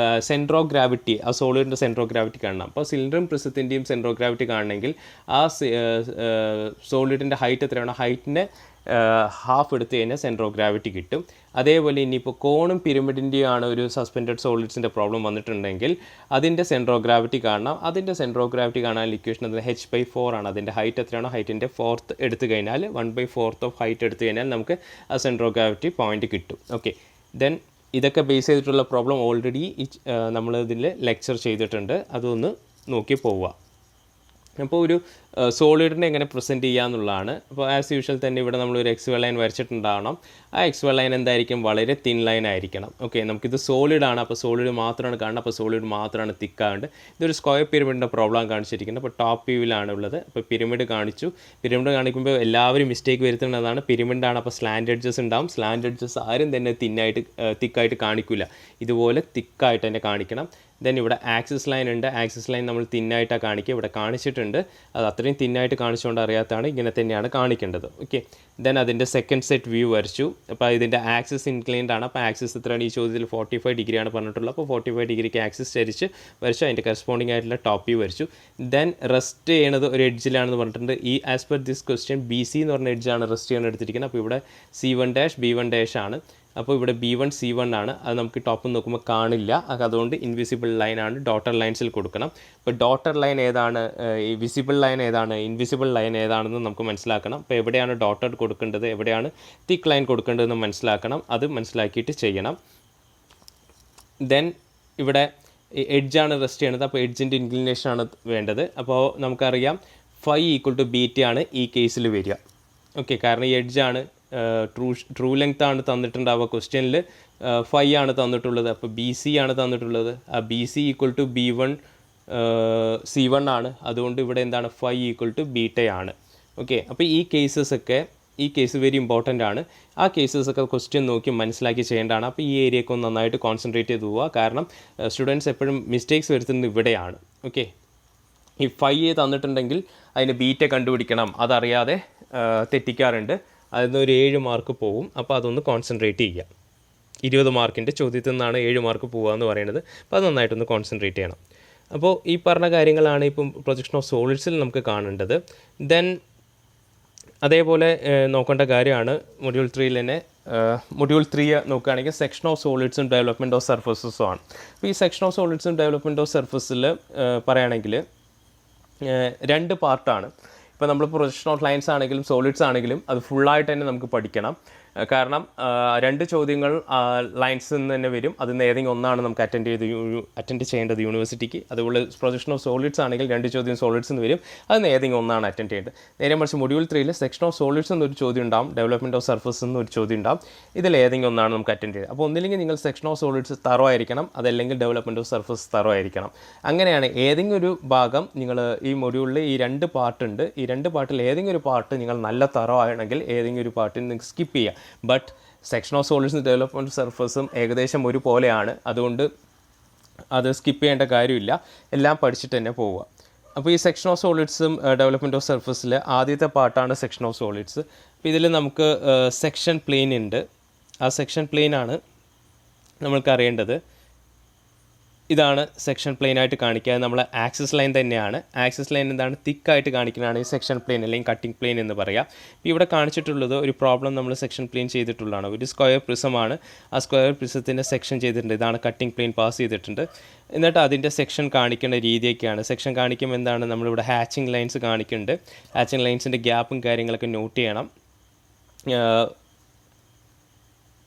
സെൻട്രോ ഗ്രാവിറ്റി, ആ സോളിഡിൻ്റെ സെൻട്രോ ഗ്രാവിറ്റി കാണണം. അപ്പോൾ സിലിണ്ടറും പ്രിസത്തിൻ്റെയും സെൻട്രോ ഗ്രാവിറ്റി കാണണമെങ്കിൽ ആ സോളിഡിൻ്റെ ഹൈറ്റ് എത്രയാണോ ഹൈറ്റിനെ ഹാഫ് എടുത്തു കഴിഞ്ഞാൽ സെൻറ്റർ ഓഫ് ഗ്രാവിറ്റി കിട്ടും. അതേപോലെ ഇനിയിപ്പോൾ കോണും പിരമിഡിൻ്റെയും ആണ് ഒരു സസ്പെൻഡഡ് സോളിഡ്സിൻ്റെ പ്രോബ്ലം വന്നിട്ടുണ്ടെങ്കിൽ അതിൻ്റെ സെൻറ്റർ ഓഫ് ഗ്രാവിറ്റി കാണണം. അതിൻ്റെ സെൻറ്റർ ഓഫ് ഗ്രാവിറ്റി കാണാൻ ഇക്വേഷൻ അത് h/4 ആണ്. അതിൻ്റെ ഹൈറ്റ് എത്രയാണോ ഹൈറ്റിൻ്റെ 4th എടുത്തു കഴിഞ്ഞാൽ 1/4 ഓഫ് ഹൈറ്റ് എടുത്തു കഴിഞ്ഞാൽ നമുക്ക് ആ സെൻറ്റർ ഓഫ് ഗ്രാവിറ്റി പോയിൻ്റ് കിട്ടും. ഓക്കെ, ദെൻ ഇതൊക്കെ ബേസ് ചെയ്തിട്ടുള്ള പ്രോബ്ലം ഓൾറെഡി നമ്മളിതിൽ ലെക്ചർ ചെയ്തിട്ടുണ്ട്, അതൊന്ന് നോക്കി പോവുക. അപ്പോൾ ഒരു സോളിഡിനെ എങ്ങനെ പ്രസൻറ്റ് ചെയ്യുക എന്നുള്ളതാണ്. അപ്പോൾ ആസ് യൂഷ്വൽ തന്നെ ഇവിടെ നമ്മളൊരു XY ലൈൻ വരച്ചിട്ടുണ്ടാവണം. ആ XY ലൈൻ എന്തായിരിക്കും? വളരെ തിൻ ലൈൻ ആയിരിക്കണം. ഓക്കെ, നമുക്കിത് സോളിഡാണ്, അപ്പോൾ സോളിഡ് മാത്രമാണ് കാണുന്നത്, അപ്പോൾ സോളിഡ് മാത്രമാണ് തിക്കാണ്ട്. ഇതൊരു സ്ക്വയർ പിരമിഡിൻ്റെ പ്രോബ്ലം കാണിച്ചിരിക്കുന്നത്. അപ്പോൾ ടോപ്പ് വ്യൂവിലാണ് ഉള്ളത്. അപ്പോൾ പിരമിഡ് കാണിച്ചു. പിരമിഡ് കാണിക്കുമ്പോൾ എല്ലാവരും മിസ്റ്റേക്ക് വരുത്തുന്നതാണ്. പിരമിഡാണ്, അപ്പോൾ സ്ലാൻഡ് എഡ്ജസ് ഉണ്ടാവും. സ്ലാൻഡ് എഡ്ജസ് ആരും തന്നെ തിക്കായിട്ട് കാണിക്കില്ല, ഇതുപോലെ തിക്കായിട്ട് തന്നെ കാണിക്കണം. ദെൻ ഇവിടെ ആക്സിസ് ലൈൻ ഉണ്ട്. ആക്സിസ് ലൈൻ നമ്മൾ തിന്നായിട്ടാണ് കാണിക്കുക, ഇവിടെ കാണിച്ചിട്ടുണ്ട്. അത് അത്രയും തിന്നായിട്ട് കാണിച്ചുകൊണ്ട് അറിയാത്തതാണ്, ഇങ്ങനെ തന്നെയാണ് കാണിക്കേണ്ടത്. ഓക്കെ, ദെൻ അതിൻ്റെ സെക്കൻഡ് സെറ്റ് വ്യൂ വരച്ചു. അപ്പോൾ ഇതിൻ്റെ ആക്സിസ് ഇൻക്ലൈൻഡ് ആണ്. അപ്പോൾ ആക്സിസ് എത്രയാണ് ഈ ചോദ്യത്തിൽ 45 ഡിഗ്രിയാണ് പറഞ്ഞിട്ടുള്ളത്. അപ്പോൾ 45 ഡിഗ്രിക്ക് ആക്സിസ് വരച്ച് അതിൻ്റെ കറസ്പോണ്ടിങ് ആയിട്ടുള്ള ടോപ്പ് വ്യൂ വരച്ചു. ദെൻ റെസ്റ്റ് ചെയ്യണത് ഒരു എഡ്ജിലാണെന്ന് പറഞ്ഞിട്ടുണ്ട്. ഈ as per this question BC എന്ന് പറഞ്ഞ എഡ്ജാണ് റെസ്റ്റ് ചെയ്യാൻ എടുത്തിരിക്കുന്നത്. അപ്പോൾ ഇവിടെ C1' B1' ആണ്. അപ്പോൾ ഇവിടെ B1 C1 ആണ്. അത് നമുക്ക് ടോപ്പ് നോക്കുമ്പോൾ കാണില്ല, അതുകൊണ്ട് ഇൻവിസിബിൾ ലൈനാണ്. ഡോട്ടർ ലൈൻസിൽ കൊടുക്കണം. ഇപ്പോൾ ഡോട്ടർ ലൈൻ ഏതാണ്, ഈ വിസിബിൾ ലൈൻ ഏതാണ്, ഇൻവിസിബിൾ ലൈൻ ഏതാണെന്ന് നമുക്ക് മനസ്സിലാക്കണം. അപ്പോൾ എവിടെയാണ് ഡോട്ടർ കൊടുക്കേണ്ടത്, എവിടെയാണ് തിക്ക് ലൈൻ കൊടുക്കേണ്ടതെന്ന് മനസ്സിലാക്കണം. അത് മനസ്സിലാക്കിയിട്ട് ചെയ്യണം. ദെൻ ഇവിടെ എഡ്ജാണ് റെസ്റ്റ് ചെയ്യണത്. അപ്പോൾ എഡ്ജിൻ്റെ ഇൻക്ലിനേഷനാണ് വേണ്ടത്. അപ്പോൾ നമുക്കറിയാം φ = β ആണ് ഈ കേസിൽ വരിക. ഓക്കെ, കാരണം ഈ എഡ്ജാണ് ട്രൂ ലെങ്ത് ആണ് തന്നിട്ടുണ്ടാവുക. ക്വസ്റ്റ്യനിൽ φ ആണ് തന്നിട്ടുള്ളത്. അപ്പോൾ BC ആണ് തന്നിട്ടുള്ളത്. ആ BC = B1 C1 ആണ്. അതുകൊണ്ട് ഇവിടെ എന്താണ്? φ = β ആണ്. ഓക്കെ, അപ്പോൾ ഈ കേസ് വെരി ഇമ്പോർട്ടൻ്റ് ആണ്. ആ കേസസൊക്കെ ക്വസ്റ്റ്യൻ നോക്കി മനസ്സിലാക്കി ചെയ്യേണ്ടതാണ്. അപ്പോൾ ഈ ഏരിയയൊക്കെ ഒന്ന് നന്നായിട്ട് കോൺസെൻട്രേറ്റ് ചെയ്ത് പോവുക. കാരണം സ്റ്റുഡൻസ് എപ്പോഴും മിസ്റ്റേക്സ് വരുത്തുന്നത് ഇവിടെയാണ്. ഓക്കെ, ഈ φ തന്നിട്ടുണ്ടെങ്കിൽ അതിന് ബീറ്റ കണ്ടുപിടിക്കണം, അതറിയാതെ തെറ്റിക്കാറുണ്ട്. അതിന് ഒരു 7 മാർക്ക് പോവും. അപ്പോൾ അതൊന്ന് കോൺസെൻട്രേറ്റ് ചെയ്യുക. 20 മാർക്കിൻ്റെ ചോദ്യത്തിൽ നിന്നാണ് 7 മാർക്ക് പോവുക എന്ന് പറയുന്നത്. അപ്പോൾ അത് നന്നായിട്ടൊന്ന് കോൺസെൻട്രേറ്റ് ചെയ്യണം. അപ്പോൾ ഈ പറഞ്ഞ കാര്യങ്ങളാണ് ഇപ്പം പ്രൊജക്ഷൻ ഓഫ് സോളിഡ്സിൽ നമുക്ക് കാണേണ്ടത്. ദെൻ അതേപോലെ നോക്കേണ്ട കാര്യമാണ് മൊഡ്യൂൾ 3 തന്നെ. മൊഡ്യൂൾ 3 നോക്കുകയാണെങ്കിൽ സെക്ഷൻ ഓഫ് സോളിഡ്സും ഡെവലപ്മെൻറ്റ് ഓഫ് സർഫസസും ആണ്. അപ്പോൾ ഈ സെക്ഷൻ ഓഫ് സോളിഡ്സും ഡെവലപ്മെൻറ്റ് ഓഫ് സർഫസിൽ പറയുകയാണെങ്കിൽ 2 പാർട്ടാണ്. ഇപ്പോൾ നമ്മൾ പ്രൊജക്ഷൻ ഓഫ് ലൈൻസ് ആണെങ്കിലും സോളിഡ്സ് ആണെങ്കിലും അത് ഫുള്ളായിട്ട് തന്നെ നമുക്ക് പഠിക്കണം. കാരണം 2 ചോദ്യങ്ങൾ ലൈൻസിൽ നിന്ന് തന്നെ വരും. അതിൽ നിന്ന് ഏതെങ്കിലും ഒന്നാണ് നമുക്ക് അറ്റൻഡ് ചെയ്യേണ്ടത് യൂണിവേഴ്സിറ്റിക്ക്. അതുപോലെ പ്രൊജക്ഷൻ ഓഫ് സോളിഡ്സ് ആണെങ്കിൽ 2 ചോദ്യം സോളിഡ്സിൽ നിന്ന് വരും. അതിൽ നിന്ന് ഏതെങ്കിലും ഒന്നാണ് അറ്റൻഡ് ചെയ്യേണ്ടത്. നേരെ മറിച്ച് മൊഡ്യൂൾ 3 സെക്ഷൻ ഓഫ് സോളിഡ്സ് എന്നൊരു ചോദ്യം ഉണ്ടാവും, ഡെവലപ്മെൻറ്റ് ഓഫ് സർഫസ് എന്നൊരു ചോദ്യം ഉണ്ടാവും. ഇതിൽ ഏതെങ്കിലും ഒന്നാണ് നമുക്ക് അറ്റൻഡ് ചെയ്യുന്നത്. അപ്പോൾ ഒന്നില്ലെങ്കിൽ നിങ്ങൾ സെക്ഷൻ ഓഫ് സോളിഡ്സ് തറോ ആയിരിക്കണം, അതല്ലെങ്കിൽ ഡെവലപ്മെൻറ്റ് ഓഫ് സർഫസ് തറോ ആയിരിക്കണം. അങ്ങനെയാണ് ഏതെങ്കിലും ഒരു ഭാഗം നിങ്ങൾ ഈ മൊഡ്യൂളിൽ ഈ 2 പാർട്ടുണ്ട്. ഈ 2 പാർട്ടിൽ ഏതെങ്കിലും ഒരു പാർട്ട് നിങ്ങൾ നല്ല തറോ ആണെങ്കിൽ ഏതെങ്കിലും ഒരു പാർട്ടിൽ നിങ്ങൾക്ക് സ്കിപ്പ് ചെയ്യാം. ബട്ട് സെക്ഷൻ ഓഫ് സോളിഡ്സും ഡെവലപ്മെൻറ്റ് സർഫസും ഏകദേശം ഒരുപോലെയാണ്. അതുകൊണ്ട് അത് സ്കിപ്പ് ചെയ്യേണ്ട കാര്യമില്ല, എല്ലാം പഠിച്ചിട്ട് തന്നെ പോവുക. അപ്പോൾ ഈ സെക്ഷൻ ഓഫ് സോളിഡ്സും ഡെവലപ്മെൻറ്റ് ഓഫ് സർഫസിൽ ആദ്യത്തെ പാർട്ടാണ് സെക്ഷൻ ഓഫ് സോളിഡ്സ്. അപ്പോൾ ഇതിൽ നമുക്ക് സെക്ഷൻ പ്ലെയിൻ ഉണ്ട്. ആ സെക്ഷൻ പ്ലെയിനാണ് നമ്മൾക്ക് അറിയേണ്ടത്. ഇതാണ് സെക്ഷൻ പ്ലെയിനായിട്ട് കാണിക്കുക. നമ്മൾ ആക്സിസ് ലൈൻ തന്നെയാണ്. ആക്സിസ് ലൈൻ എന്താണ്? തിക്കായിട്ട് കാണിക്കുന്നതാണ് ഈ സെക്ഷൻ പ്ലെയിൻ അല്ലെങ്കിൽ കട്ടിംഗ് പ്ലെയിൻ എന്ന് പറയാം. ഇപ്പോൾ ഇവിടെ കാണിച്ചിട്ടുള്ളത് ഒരു പ്രോബ്ലം നമ്മൾ സെക്ഷൻ പ്ലെയിൻ ചെയ്തിട്ടുള്ളതാണ്. ഒരു സ്ക്വയർ പ്രിസമാണ്. ആ സ്ക്വയർ പ്രിസത്തിൻ്റെ സെക്ഷൻ ചെയ്തിട്ടുണ്ട്. ഇതാണ് കട്ടിംഗ് പ്ലെയിൻ പാസ് ചെയ്തിട്ടുണ്ട്. എന്നിട്ട് അതിൻ്റെ സെക്ഷൻ കാണിക്കേണ്ട രീതിയൊക്കെയാണ്. സെക്ഷൻ കാണിക്കുമ്പോൾ എന്താണ്? നമ്മളിവിടെ ഹാച്ചിങ് ലൈൻസ് കാണിക്കുന്നുണ്ട്. ഹാച്ചിങ് ലൈൻസിൻ്റെ ഗ്യാപ്പും കാര്യങ്ങളൊക്കെ നോട്ട് ചെയ്യണം.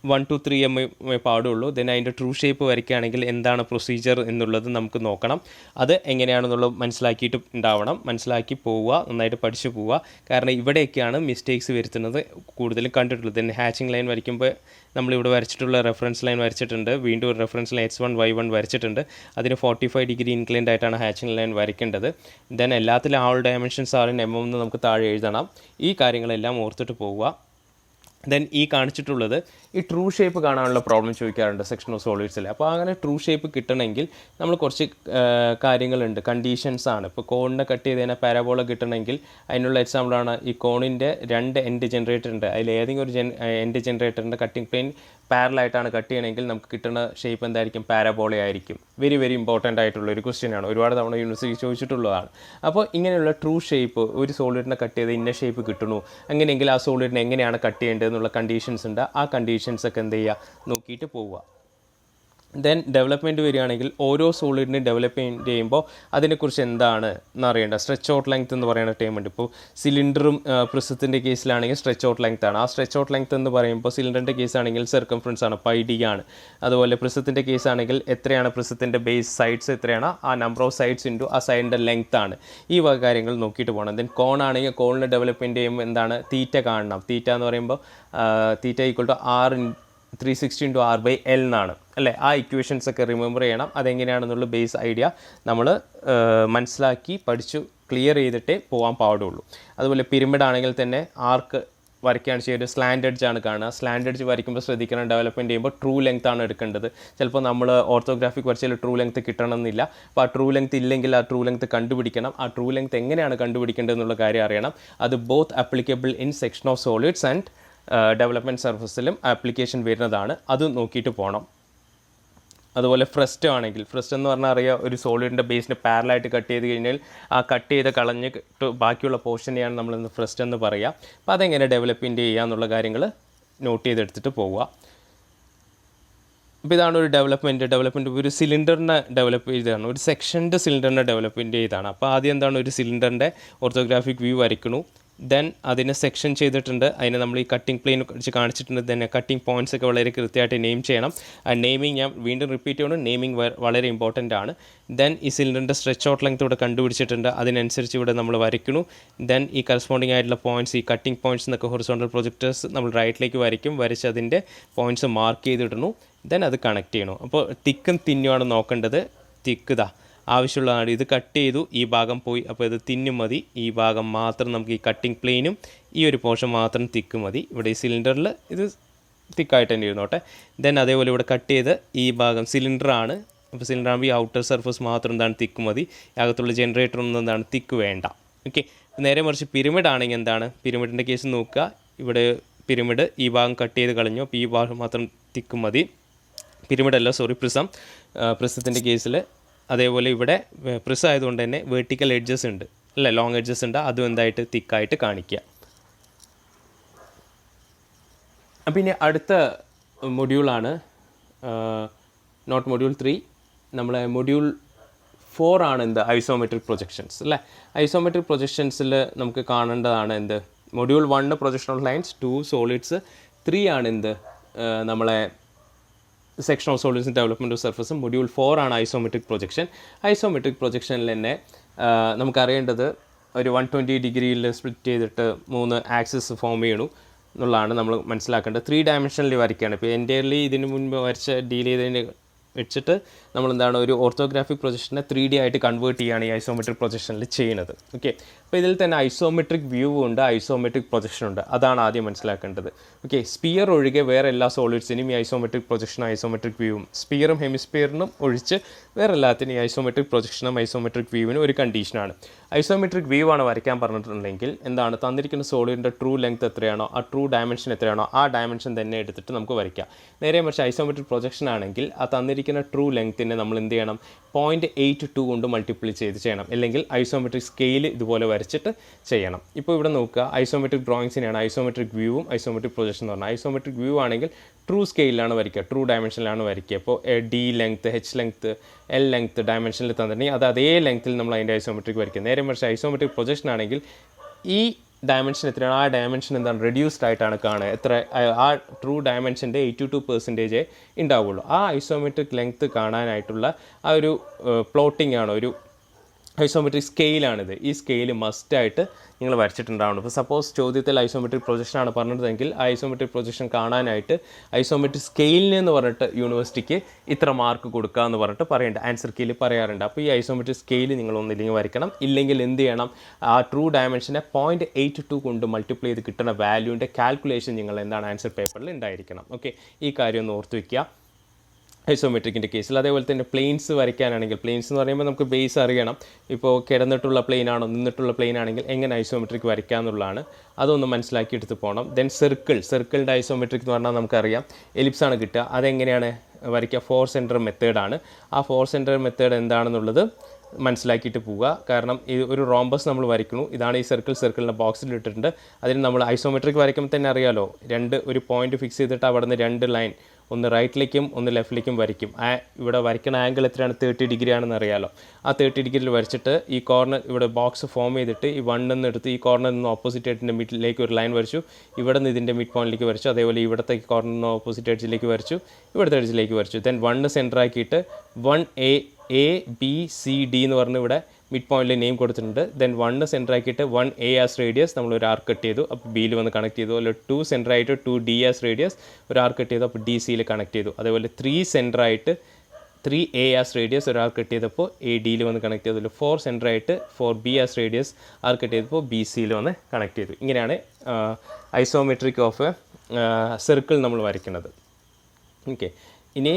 1 to 3 mm പാടുള്ളൂ. ദെൻ അതിൻ്റെ ട്രൂ ഷേപ്പ് വരയ്ക്കുകയാണെങ്കിൽ എന്താണ് പ്രൊസീജിയർ എന്നുള്ളത് നമുക്ക് നോക്കണം. അത് എങ്ങനെയാണെന്നുള്ളത് മനസ്സിലാക്കിയിട്ട് ഉണ്ടാവണം. മനസ്സിലാക്കി പോവുക, നന്നായിട്ട് പഠിച്ചു പോവുക. കാരണം ഇവിടെയൊക്കെയാണ് മിസ്റ്റേക്സ് വരുത്തുന്നത് കൂടുതലും കണ്ടിട്ടുള്ളത്. ദെൻ ഹാച്ചിങ് ലൈൻ വരയ്ക്കുമ്പോൾ നമ്മളിവിടെ വരച്ചിട്ടുള്ള റെഫറൻസ് ലൈൻ വരച്ചിട്ടുണ്ട്. വീണ്ടും ഒരു റെഫറൻസ് ലൈൻ X1 Y1 വരച്ചിട്ടുണ്ട്. അതിന് 45 ഡിഗ്രി ഇൻക്ലൈൻഡ് ആയിട്ടാണ് ഹാച്ചിങ് ലൈൻ വരയ്ക്കേണ്ടത്. ദെൻ എല്ലാത്തിലും ആൾ ഡയമെൻഷൻസ് ആർ ഇൻ mm എന്ന് നമുക്ക് താഴെ എഴുതണം. ഈ കാര്യങ്ങളെല്ലാം ഓർത്തിട്ട് പോവുക. ദെൻ ഈ കാണിച്ചിട്ടുള്ളത് ഈ ട്രൂ ഷേപ്പ് കാണാനുള്ള പ്രോബ്ലം ചോദിക്കാറുണ്ട് സെക്ഷൻ ഓഫ് സോളിഡ്സിൽ. അപ്പോൾ അങ്ങനെ ട്രൂ ഷേപ്പ് കിട്ടണമെങ്കിൽ നമ്മൾ കുറച്ച് കാര്യങ്ങളുണ്ട്, കണ്ടീഷൻസ് ആണ്. ഇപ്പോൾ കോണിനെ കട്ട് ചെയ്ത് കഴിഞ്ഞാൽ പാരാബോള കിട്ടണമെങ്കിൽ അതിനുള്ള എക്സാമ്പിളാണ് ഈ കോണിൻ്റെ 2 എൻഡ് ജനറേറ്റർ ഉണ്ട്. അതിൽ ഏതെങ്കിലും ഒരു എൻഡ് ജനറേറ്ററിൻ്റെ കട്ടിംഗ് പ്ലെയിൻ പാരലായിട്ടാണ് കട്ട് ചെയ്യണമെങ്കിൽ നമുക്ക് കിട്ടുന്ന ഷേപ്പ് എന്തായിരിക്കും? പാരാബോള ആയിരിക്കും. വെരി വെരി ഇമ്പോർട്ടൻ്റ് ആയിട്ടുള്ള ഒരു ക്വസ്റ്റ്യനാണ്, ഒരുപാട് തവണ യൂണിവേഴ്സിറ്റി ചോദിച്ചിട്ടുള്ളതാണ്. അപ്പോൾ ഇങ്ങനെയുള്ള ട്രൂ ഷേപ്പ്, ഒരു സോളിഡിനെ കട്ട് ചെയ്ത് ഇന്ന ഷേപ്പ് കിട്ടുന്നു, അങ്ങനെയെങ്കിൽ ആ സോളിഡിനെ എങ്ങനെയാണ് കട്ട് ചെയ്യേണ്ടത് എന്നുള്ള കണ്ടീഷൻസ് ഉണ്ട്. ആ കണ്ടീഷൻസൊക്കെ എന്ത് ചെയ്യുക, നോക്കിയിട്ട് പോവുക. ദെൻ ഡെവലപ്മെൻറ്റ് വരികയാണെങ്കിൽ ഓരോ സോളിഡിനെ ഡെവലപ്പ് ചെയ്യുമ്പോൾ അതിനെക്കുറിച്ച് എന്താണ് എന്നറിയേണ്ടത്. സ്ട്രെച്ച് ഔട്ട് ലെങ്ത് എന്ന് പറയുന്ന ടൈം ഉണ്ട്. ഇപ്പോൾ സിലിണ്ടറും പ്രിസത്തിൻ്റെ കേസിലാണെങ്കിൽ സ്ട്രെച്ച് ഔട്ട് ലെങ്ത് ആണ്. ആ സ്ട്രെച്ച് ഔട്ട് ലെങ്ത് എന്ന് പറയുമ്പോൾ സിലിണ്ടറിൻ്റെ കേസാണെങ്കിൽ സർക്കംഫറൻസ് ആണ്, πd ആണ്. അതുപോലെ പ്രിസത്തിൻ്റെ കേസാണെങ്കിൽ എത്രയാണ് പ്രിസത്തിൻ്റെ ബേസ് സൈഡ്സ് എത്രയാണ്, ആ നമ്പർ ഓഫ് സൈഡ്സ് ഇൻറ്റു ആ സൈഡിൻ്റെ ലെങ്ത് ആണ്. ഈ വക കാര്യങ്ങൾ നോക്കിയിട്ട് പോകണം. ദെൻ കോൺ ആണെങ്കിൽ കോണിനെ ഡെവലപ്മെൻറ്റ് ചെയ്യുമ്പോൾ എന്താണ്, തീറ്റ കാണണം. തീറ്റ എന്ന് പറയുമ്പോൾ theta equal to R360 × R/L എന്നാണ് അല്ലേ. ആ ഇക്വേഷൻസ് ഒക്കെ റിമെമ്പർ ചെയ്യണം. അതെങ്ങനെയാണെന്നുള്ള ബേസ് ഐഡിയ നമ്മൾ മനസ്സിലാക്കി പഠിച്ചു ക്ലിയർ ചെയ്തിട്ടേ പോകാൻ പാടുള്ളൂ. അതുപോലെ പിരമിഡ് ആണെങ്കിൽ തന്നെ ആർക്ക് വരയ്ക്കുകയാണ് ചെയ്യുന്നത്, സ്ലാൻഡ് എഡ്ജ് ആണ് കാണുക. സ്ലാൻഡ് എഡ്ജ് വരയ്ക്കുമ്പോൾ ശ്രദ്ധിക്കണം, ഡെവലപ്മെൻറ്റ് ചെയ്യുമ്പോൾ ട്രൂ ലെങ്ത് ആണ് എടുക്കേണ്ടത്. ചിലപ്പോൾ നമ്മൾ ഓർത്തോഗ്രാഫിക് വരച്ചാൽ ട്രൂ ലെങ്ത് കിട്ടണമെന്നില്ല. അപ്പോൾ ആ ട്രൂ ലെങ്ത് ഇല്ലെങ്കിൽ ആ ട്രൂ ലെങ്ത് കണ്ടുപിടിക്കണം. ആ ട്രൂ ലെങ്ത് എങ്ങനെയാണ് കണ്ടുപിടിക്കേണ്ടത് എന്നുള്ള കാര്യം അറിയണം. അത് both applicable in section of solids and development സർഫസിലും ആപ്ലിക്കേഷൻ വരുന്നതാണ്. അത് നോക്കിയിട്ട് പോകണം. അതുപോലെ ഫ്രസ്റ്റ് ആണെങ്കിൽ, ഫ്രസ്റ്റ് എന്ന് പറഞ്ഞാൽ അറിയാം, ഒരു സോളിഡിൻ്റെ ബേസിന് പാരലായിട്ട് കട്ട് ചെയ്ത് കഴിഞ്ഞാൽ ആ കട്ട് ചെയ്ത് കളഞ്ഞ് ബാക്കിയുള്ള പോർഷനെയാണ് നമ്മളിന്ന് ഫ്രസ്റ്റ് എന്ന് പറയുക. അപ്പോൾ അതെങ്ങനെ ഡെവലപ്മെൻറ്റ് ചെയ്യുക എന്നുള്ള കാര്യങ്ങൾ നോട്ട് ചെയ്തെടുത്തിട്ട് പോവുക. അപ്പോൾ ഇതാണ് ഒരു ഡെവലപ്മെൻറ്റ് ഒരു സിലിണ്ടറിനെ ഡെവലപ്പ് ചെയ്തതാണ്, ഒരു സെക്ഷൻ്റെ സിലിണ്ടറിനെ ഡെവലപ്മെൻറ്റ് ചെയ്താണ്. അപ്പോൾ ആദ്യം എന്താണ്, ഒരു സിലിണ്ടറിൻ്റെ ഓർത്തോഗ്രാഫിക് വ്യൂ വരയ്ക്കണു. ദെൻ അതിനെ സെക്ഷൻ ചെയ്തിട്ടുണ്ട്. അതിനെ നമ്മൾ ഈ കട്ടിംഗ് പ്ലെയിൻ വെച്ച് കാണിച്ചിട്ടുണ്ട്. ദെൻ കട്ടിംഗ് പോയിൻറ്റ്സ് ഒക്കെ വളരെ കൃത്യമായിട്ട് നെയിം ചെയ്യണം. ആ നെയിമിങ് ഞാൻ വീണ്ടും റിപ്പീറ്റ് ചെയ്യണം, നെയിമിങ് വളരെ ഇമ്പോർട്ടൻ്റ് ആണ്. ദെൻ ഈ സിലിണ്ടറിൻ്റെ സ്ട്രെച്ച് ഔട്ട് ലെങ്ത് ഇവിടെ കണ്ടുപിടിച്ചിട്ടുണ്ട്. അതിനനുസരിച്ച് ഇവിടെ നമ്മൾ വരയ്ക്കുന്നു. ദെൻ ഈ കറസ്പോണ്ടിങ് ആയിട്ടുള്ള പോയിൻറ്റ്സ്, ഈ കട്ടിംഗ് പോയിൻറ്റ്സ് എന്നൊക്കെ ഹൊറിസോണ്ടൽ പ്രൊജക്ടേഴ്സ് നമ്മൾ റൈറ്റിലേക്ക് വരയ്ക്കും. വരച്ച് അതിൻ്റെ പോയിൻറ്റ്സ് മാർക്ക് ചെയ്തിടുന്നു. ദെൻ അത് കണക്ട് ചെയ്യണം. അപ്പോൾ തിക്കും തിന്നുമാണ് നോക്കേണ്ടത്. തിക്കുതാ ആവശ്യമുള്ളതാണ്. ഇത് കട്ട് ചെയ്തു, ഈ ഭാഗം പോയി, അപ്പോൾ ഇത് തിന്നും മതി. ഈ ഭാഗം മാത്രം നമുക്ക് ഈ കട്ടിംഗ് പ്ലെയിനും ഈ ഒരു പോർഷൻ മാത്രം തിക്ക് മതി. ഇവിടെ ഈ സിലിണ്ടറിൽ ഇത് തിക്കായിട്ട് തന്നെ ഇരുന്നോട്ടെ. ദെൻ അതേപോലെ ഇവിടെ കട്ട് ചെയ്ത് ഈ ഭാഗം സിലിണ്ടറാണ്. അപ്പോൾ സിലിണ്ടർ ആകുമ്പോൾ ഈ ഔട്ടർ സർഫസ് മാത്രം എന്താണ് തിക്ക് മതി. അകത്തുള്ള ജനറേറ്റർ ഒന്നും എന്താണ് തിക്ക് വേണ്ട. ഓക്കെ. നേരെ മറിച്ച് പിരമിഡ് ആണെങ്കിൽ എന്താണ്, പിരമിഡിൻ്റെ കേസ് നോക്കുക. ഇവിടെ പിരമിഡ് ഈ ഭാഗം കട്ട് ചെയ്ത് കളഞ്ഞു, അപ്പോൾ ഈ ഭാഗം മാത്രം തിക്ക് മതി. പിരമിഡല്ല, സോറി, പ്രിസത്തിൻ്റെ കേസിൽ അതേപോലെ ഇവിടെ പ്രിസ് ആയതുകൊണ്ട് തന്നെ വെർട്ടിക്കൽ എഡ്ജസ് ഉണ്ട് അല്ലേ, ലോങ് എഡ്ജസ് ഉണ്ട്. അതും എന്തായിട്ട് തിക്കായിട്ട് കാണിക്കുക. അപ്പം ഇനി അടുത്ത മൊഡ്യൂളാണ് നോട്ട് മൊഡ്യൂൾ 3, നമ്മളെ മൊഡ്യൂൾ 4 ആണ് എന്ത്, ഐസോമെട്രിക് പ്രൊജക്ഷൻസ് അല്ലേ. ഐസോമെട്രിക് പ്രൊജക്ഷൻസിൽ നമുക്ക് കാണേണ്ടതാണ് എന്ത്, module 1 projection of lines, 2 solids, 3 ആണ് എന്ത് നമ്മളെ section of solids development of സർഫസും. മൊഡ്യൂൾ 4 ആണ് ഐസോമെട്രിക് പ്രൊജക്ഷൻ. ഐസോമെട്രിക് പ്രൊജക്ഷനിൽ തന്നെ നമുക്കറിയേണ്ടത് ഒരു 120 ഡിഗ്രിയിൽ സ്പ്ലിറ്റ് ചെയ്തിട്ട് 3 ആക്സിസ് ഫോം ചെയ്യണു എന്നുള്ളതാണ് നമ്മൾ മനസ്സിലാക്കേണ്ടത്. 3 ഡയമെൻഷനിൽ വരയ്ക്കുകയാണ്. ഇപ്പോൾ എൻ്റയർലി ഇതിന് മുൻപ് ഡീൽ ചെയ്തതിന് വെച്ചിട്ട് നമ്മളെന്താണ് ഒരു ഓർത്തോഗ്രാഫിക് പ്രൊജക്ഷനെ 3D ആയിട്ട് കൺവേർട്ട് ചെയ്യുകയാണ് ഈ ഐസോമെട്രിക് പ്രൊജക്ഷനിൽ ചെയ്യുന്നത്. ഓക്കെ. അപ്പോൾ ഇതിൽ തന്നെ ഐസോമെട്രിക് വ്യൂ ഉണ്ട്, ഐസോമെട്രിക് പ്രൊജക്ഷൻ ഉണ്ട്. അതാണ് ആദ്യം മനസ്സിലാക്കേണ്ടത്. ഓക്കെ. സ്പിയർ ഒഴികെ വേറെ എല്ലാ സോളിഡ്സിനും ഈ ഐസോമെട്രിക് പ്രൊജക്ഷനും ഐസോമെട്രിക് വ്യൂവും, സ്പിയറും ഹെമിസ്പിയറിനും ഒഴിച്ച് വേറെ എല്ലാത്തിനും ഈ ഐസോമെട്രിക് പ്രൊജക്ഷനും ഐസോമെട്രിക് വ്യൂവിനും ഒരു കണ്ടീഷനാണ്. ഐസോമെട്രിക് വ്യൂ ആണ് വരയ്ക്കാൻ പറഞ്ഞിട്ടുണ്ടെങ്കിൽ എന്താണ്, തന്നിരിക്കുന്ന സോളിഡിൻ്റെ ട്രൂ ലെങ്ത് എത്രയാണോ, ആ ട്രൂ ഡയമെൻഷൻ എത്രയാണോ, ആ ഡയമെൻഷൻ തന്നെ എടുത്തിട്ട് നമുക്ക് വരയ്ക്കാം. നേരെ മറിച്ച് ഐസോമെട്രിക് പ്രൊജക്ഷൻ ആണെങ്കിൽ ആ തന്നിരിക്കുന്ന ട്രൂ ലെങ്ത്തിനെ നമ്മൾ എന്ത് ചെയ്യണം, 0.82 കൊണ്ട് മൾട്ടിപ്ലൈ ചെയ്യണം. അല്ലെങ്കിൽ ഐസോമെട്രിക് സ്കെയിൽ ഇതുപോലെ വരച്ചിട്ട് ചെയ്യണം. ഇപ്പോൾ ഇവിടെ നോക്കുക, ഐസോമെട്രിക് ഡ്രോയിങ്സിനെയാണ് ഐസോമെട്രിക് വ്യൂവും ഐസോമെട്രിക് പ്രൊജക്ഷൻ എന്ന് പറഞ്ഞാൽ. ഐസോമെട്രിക് വ്യൂ ആണെങ്കിൽ ട്രൂ സ്കെയിലാണ് വരയ്ക്കുക, ട്രൂ ഡയമെൻഷനിലാണ് വരയ്ക്കുക. അപ്പോൾ D length, H length, L length ഡയമെൻഷനിൽ തന്നിട്ടുണ്ടെങ്കിൽ അത് അതേ ലെങ്ത്തിൽ നമ്മൾ അതിൻ്റെ ഐസോമെട്രിക് വരയ്ക്കുക. നേരെ മറിച്ച് ഐസോമെട്രിക് പ്രൊജക്ഷൻ ആണെങ്കിൽ ഈ ഡയമെൻഷൻ എത്രയാണ്, ആ ഡയമെൻഷൻ എന്താണ് റെഡ്യൂസ്ഡ് ആയിട്ടാണ് കാണുക. എത്ര ആ ട്രൂ ഡയമെൻഷൻ്റെ 82% ഉണ്ടാവുള്ളൂ. ആ ഐസോമെട്രിക് ലെങ്ത്ത് കാണാനായിട്ടുള്ള ആ ഒരു പ്ലോട്ടിംഗ് ആണ്, ഒരു ഐസോമെട്രിക് സ്കെയിലാണിത്. ഈ സ്കെയിൽ മസ്റ്റായിട്ട് നിങ്ങൾ വരച്ചിട്ടുണ്ടാവണം. ഇപ്പോൾ സപ്പോസ് ചോദ്യത്തിൽ ഐസോമെട്രിക് പ്രൊജക്ഷനാണ് പറഞ്ഞതെങ്കിൽ ആ ഐസോമെട്രിക് പ്രൊജക്ഷൻ കാണാനായിട്ട് ഐസോമെട്രിക് സ്കെയിലിന് എന്ന് പറഞ്ഞിട്ട് യൂണിവേഴ്സിറ്റിക്ക് ഇത്ര മാർക്ക് കൊടുക്കുക എന്ന് പറഞ്ഞിട്ട് പറയുന്നുണ്ട്, ആൻസർ കീയിൽ പറയാറുണ്ട്. അപ്പോൾ ഈ ഐസോമെട്രിക് സ്കെയിൽ നിങ്ങൾ ഒന്നില്ലെങ്കിൽ വരയ്ക്കണം. ഇല്ലെങ്കിൽ എന്ത് ചെയ്യണം, ആ ട്രൂ ഡയമെൻഷനെ 0.82 കൊണ്ട് മൾട്ടിപ്ലൈ ചെയ്ത് കിട്ടുന്ന വാല്യൂവിൻ്റെ കാൽക്കുലേഷൻ നിങ്ങൾ എന്താണ് ആൻസർ പേപ്പറിൽ ഉണ്ടായിരിക്കണം. ഓക്കെ, ഈ കാര്യം ഒന്ന് ഓർത്ത് വയ്ക്കുക ഐസോമെട്രിക്കിൻ്റെ കേസിൽ. അതേപോലെ തന്നെ പ്ലെയിൻസ് വരയ്ക്കാനാണെങ്കിൽ, പ്ലെയിൻസ് എന്ന് പറയുമ്പോൾ നമുക്ക് ബേസ് അറിയണം. ഇപ്പോൾ കിടന്നിട്ടുള്ള പ്ലെയിൻ ആണോ നിന്നിട്ടുള്ള പ്ലെയിൻ ആണെങ്കിൽ എങ്ങനെ ഐസോമെട്രിക് വരയ്ക്കുക എന്നുള്ളതാണ്. അതൊന്ന് മനസ്സിലാക്കി എടുത്ത് പോകണം. ദെൻ സർക്കിളിൻ്റെ ഐസോമെട്രിക് എന്ന് പറഞ്ഞാൽ നമുക്കറിയാം എലിപ്സാണ് കിട്ടുക. അതെങ്ങനെയാണ് വരയ്ക്കുക? 4 സെൻറ്റർ മെത്തേഡാണ്. ആ 4 സെൻറ്റർ മെത്തേഡ് എന്താണെന്നുള്ളത് മനസ്സിലാക്കിയിട്ട് പോവുക. കാരണം ഇത് ഒരു റോംബസ് നമ്മൾ വരയ്ക്കുന്നു. ഇതാണ് ഈ സർക്കിളിൻ്റെ ബോക്സിൽ ഇട്ടിട്ടുണ്ട്. അതിന് നമ്മൾ ഐസോമെട്രിക് വരയ്ക്കുമ്പോൾ തന്നെ അറിയാമല്ലോ, ഒരു പോയിന്റ് ഫിക്സ് ചെയ്തിട്ട് അവിടെ നിന്ന് 2 ലൈൻ, ഒന്ന് റൈറ്റിലേക്കും ഒന്ന് ലെഫ്റ്റിലേക്കും വരയ്ക്കും. ഇവിടെ വരയ്ക്കുന്ന ആംഗിൾ എത്രയാണ്? 30 ഡിഗ്രി ആണെന്ന് അറിയാമല്ലോ. ആ 30 ഡിഗ്രിയിൽ വരച്ചിട്ട് ഈ കോർണർ ഇവിടെ ബോക്സ് ഫോം ചെയ്തിട്ട് ഈ 1 നിന്ന് എടുത്ത് ഈ കോർണറിൽ നിന്ന് ഓപ്പോസിറ്റ് എഡ്ജിൻ്റെ മിഡിലേക്ക് ഒരു ലൈൻ വരച്ചു. ഇവിടെ നിന്ന് ഇതിൻ്റെ മിഡ് പോയിന്റിലേക്ക് വരച്ചു. അതേപോലെ ഇവിടുത്തെ കോർണറിൽ നിന്ന് ഓപ്പോസിറ്റ് എഡ്ജിലേക്ക് വരച്ചു, ഇവിടുത്തെ എഡ്ജിലേക്ക് വരച്ചു. ദെൻ 1 സെൻറ്റർ ആക്കിയിട്ട് 1A, B, C, D എന്ന് പറഞ്ഞ് ഇവിടെ മിഡ് പോയിന്റിൽ നെയിം കൊടുത്തിട്ടുണ്ട്. ദെൻ 1 സെൻറ്റർ ആക്കിയിട്ട് 1A ആസ് റേഡിയസ് നമ്മൾ ഒരു ആർക്ക് കട്ട് ചെയ്തു, അപ്പോൾ ബിയിൽ വന്ന് കണക്ട് ചെയ്തു. അതുപോലെ 2 സെൻറ്റർ ആയിട്ട് 2D ആസ് റേഡിയസ് ഒരു ആർക്ക് കട്ട് ചെയ്തു, അപ്പോൾ DCയിൽ കണക്ട് ചെയ്തു. അതേപോലെ 3 സെൻറ്റർ ആയിട്ട് 3A ആസ് റേഡിയസ് ഒരു ആർക്ക് കട്ട് ചെയ്തപ്പോൾ ADയിൽ വന്ന് കണക്ട് ചെയ്തു. അതുപോലെ 4 സെൻറ്റർ ആയിട്ട് 4B ആസ് റേഡിയസ് ആർക്ക് കട്ട് ചെയ്തപ്പോൾ BCയിൽ വന്ന് കണക്ട് ചെയ്തു. ഇങ്ങനെയാണ് ഐസോമെട്രിക് ഓഫ് സർക്കിൾ നമ്മൾ വരയ്ക്കുന്നത്. ഓക്കെ, ഇനി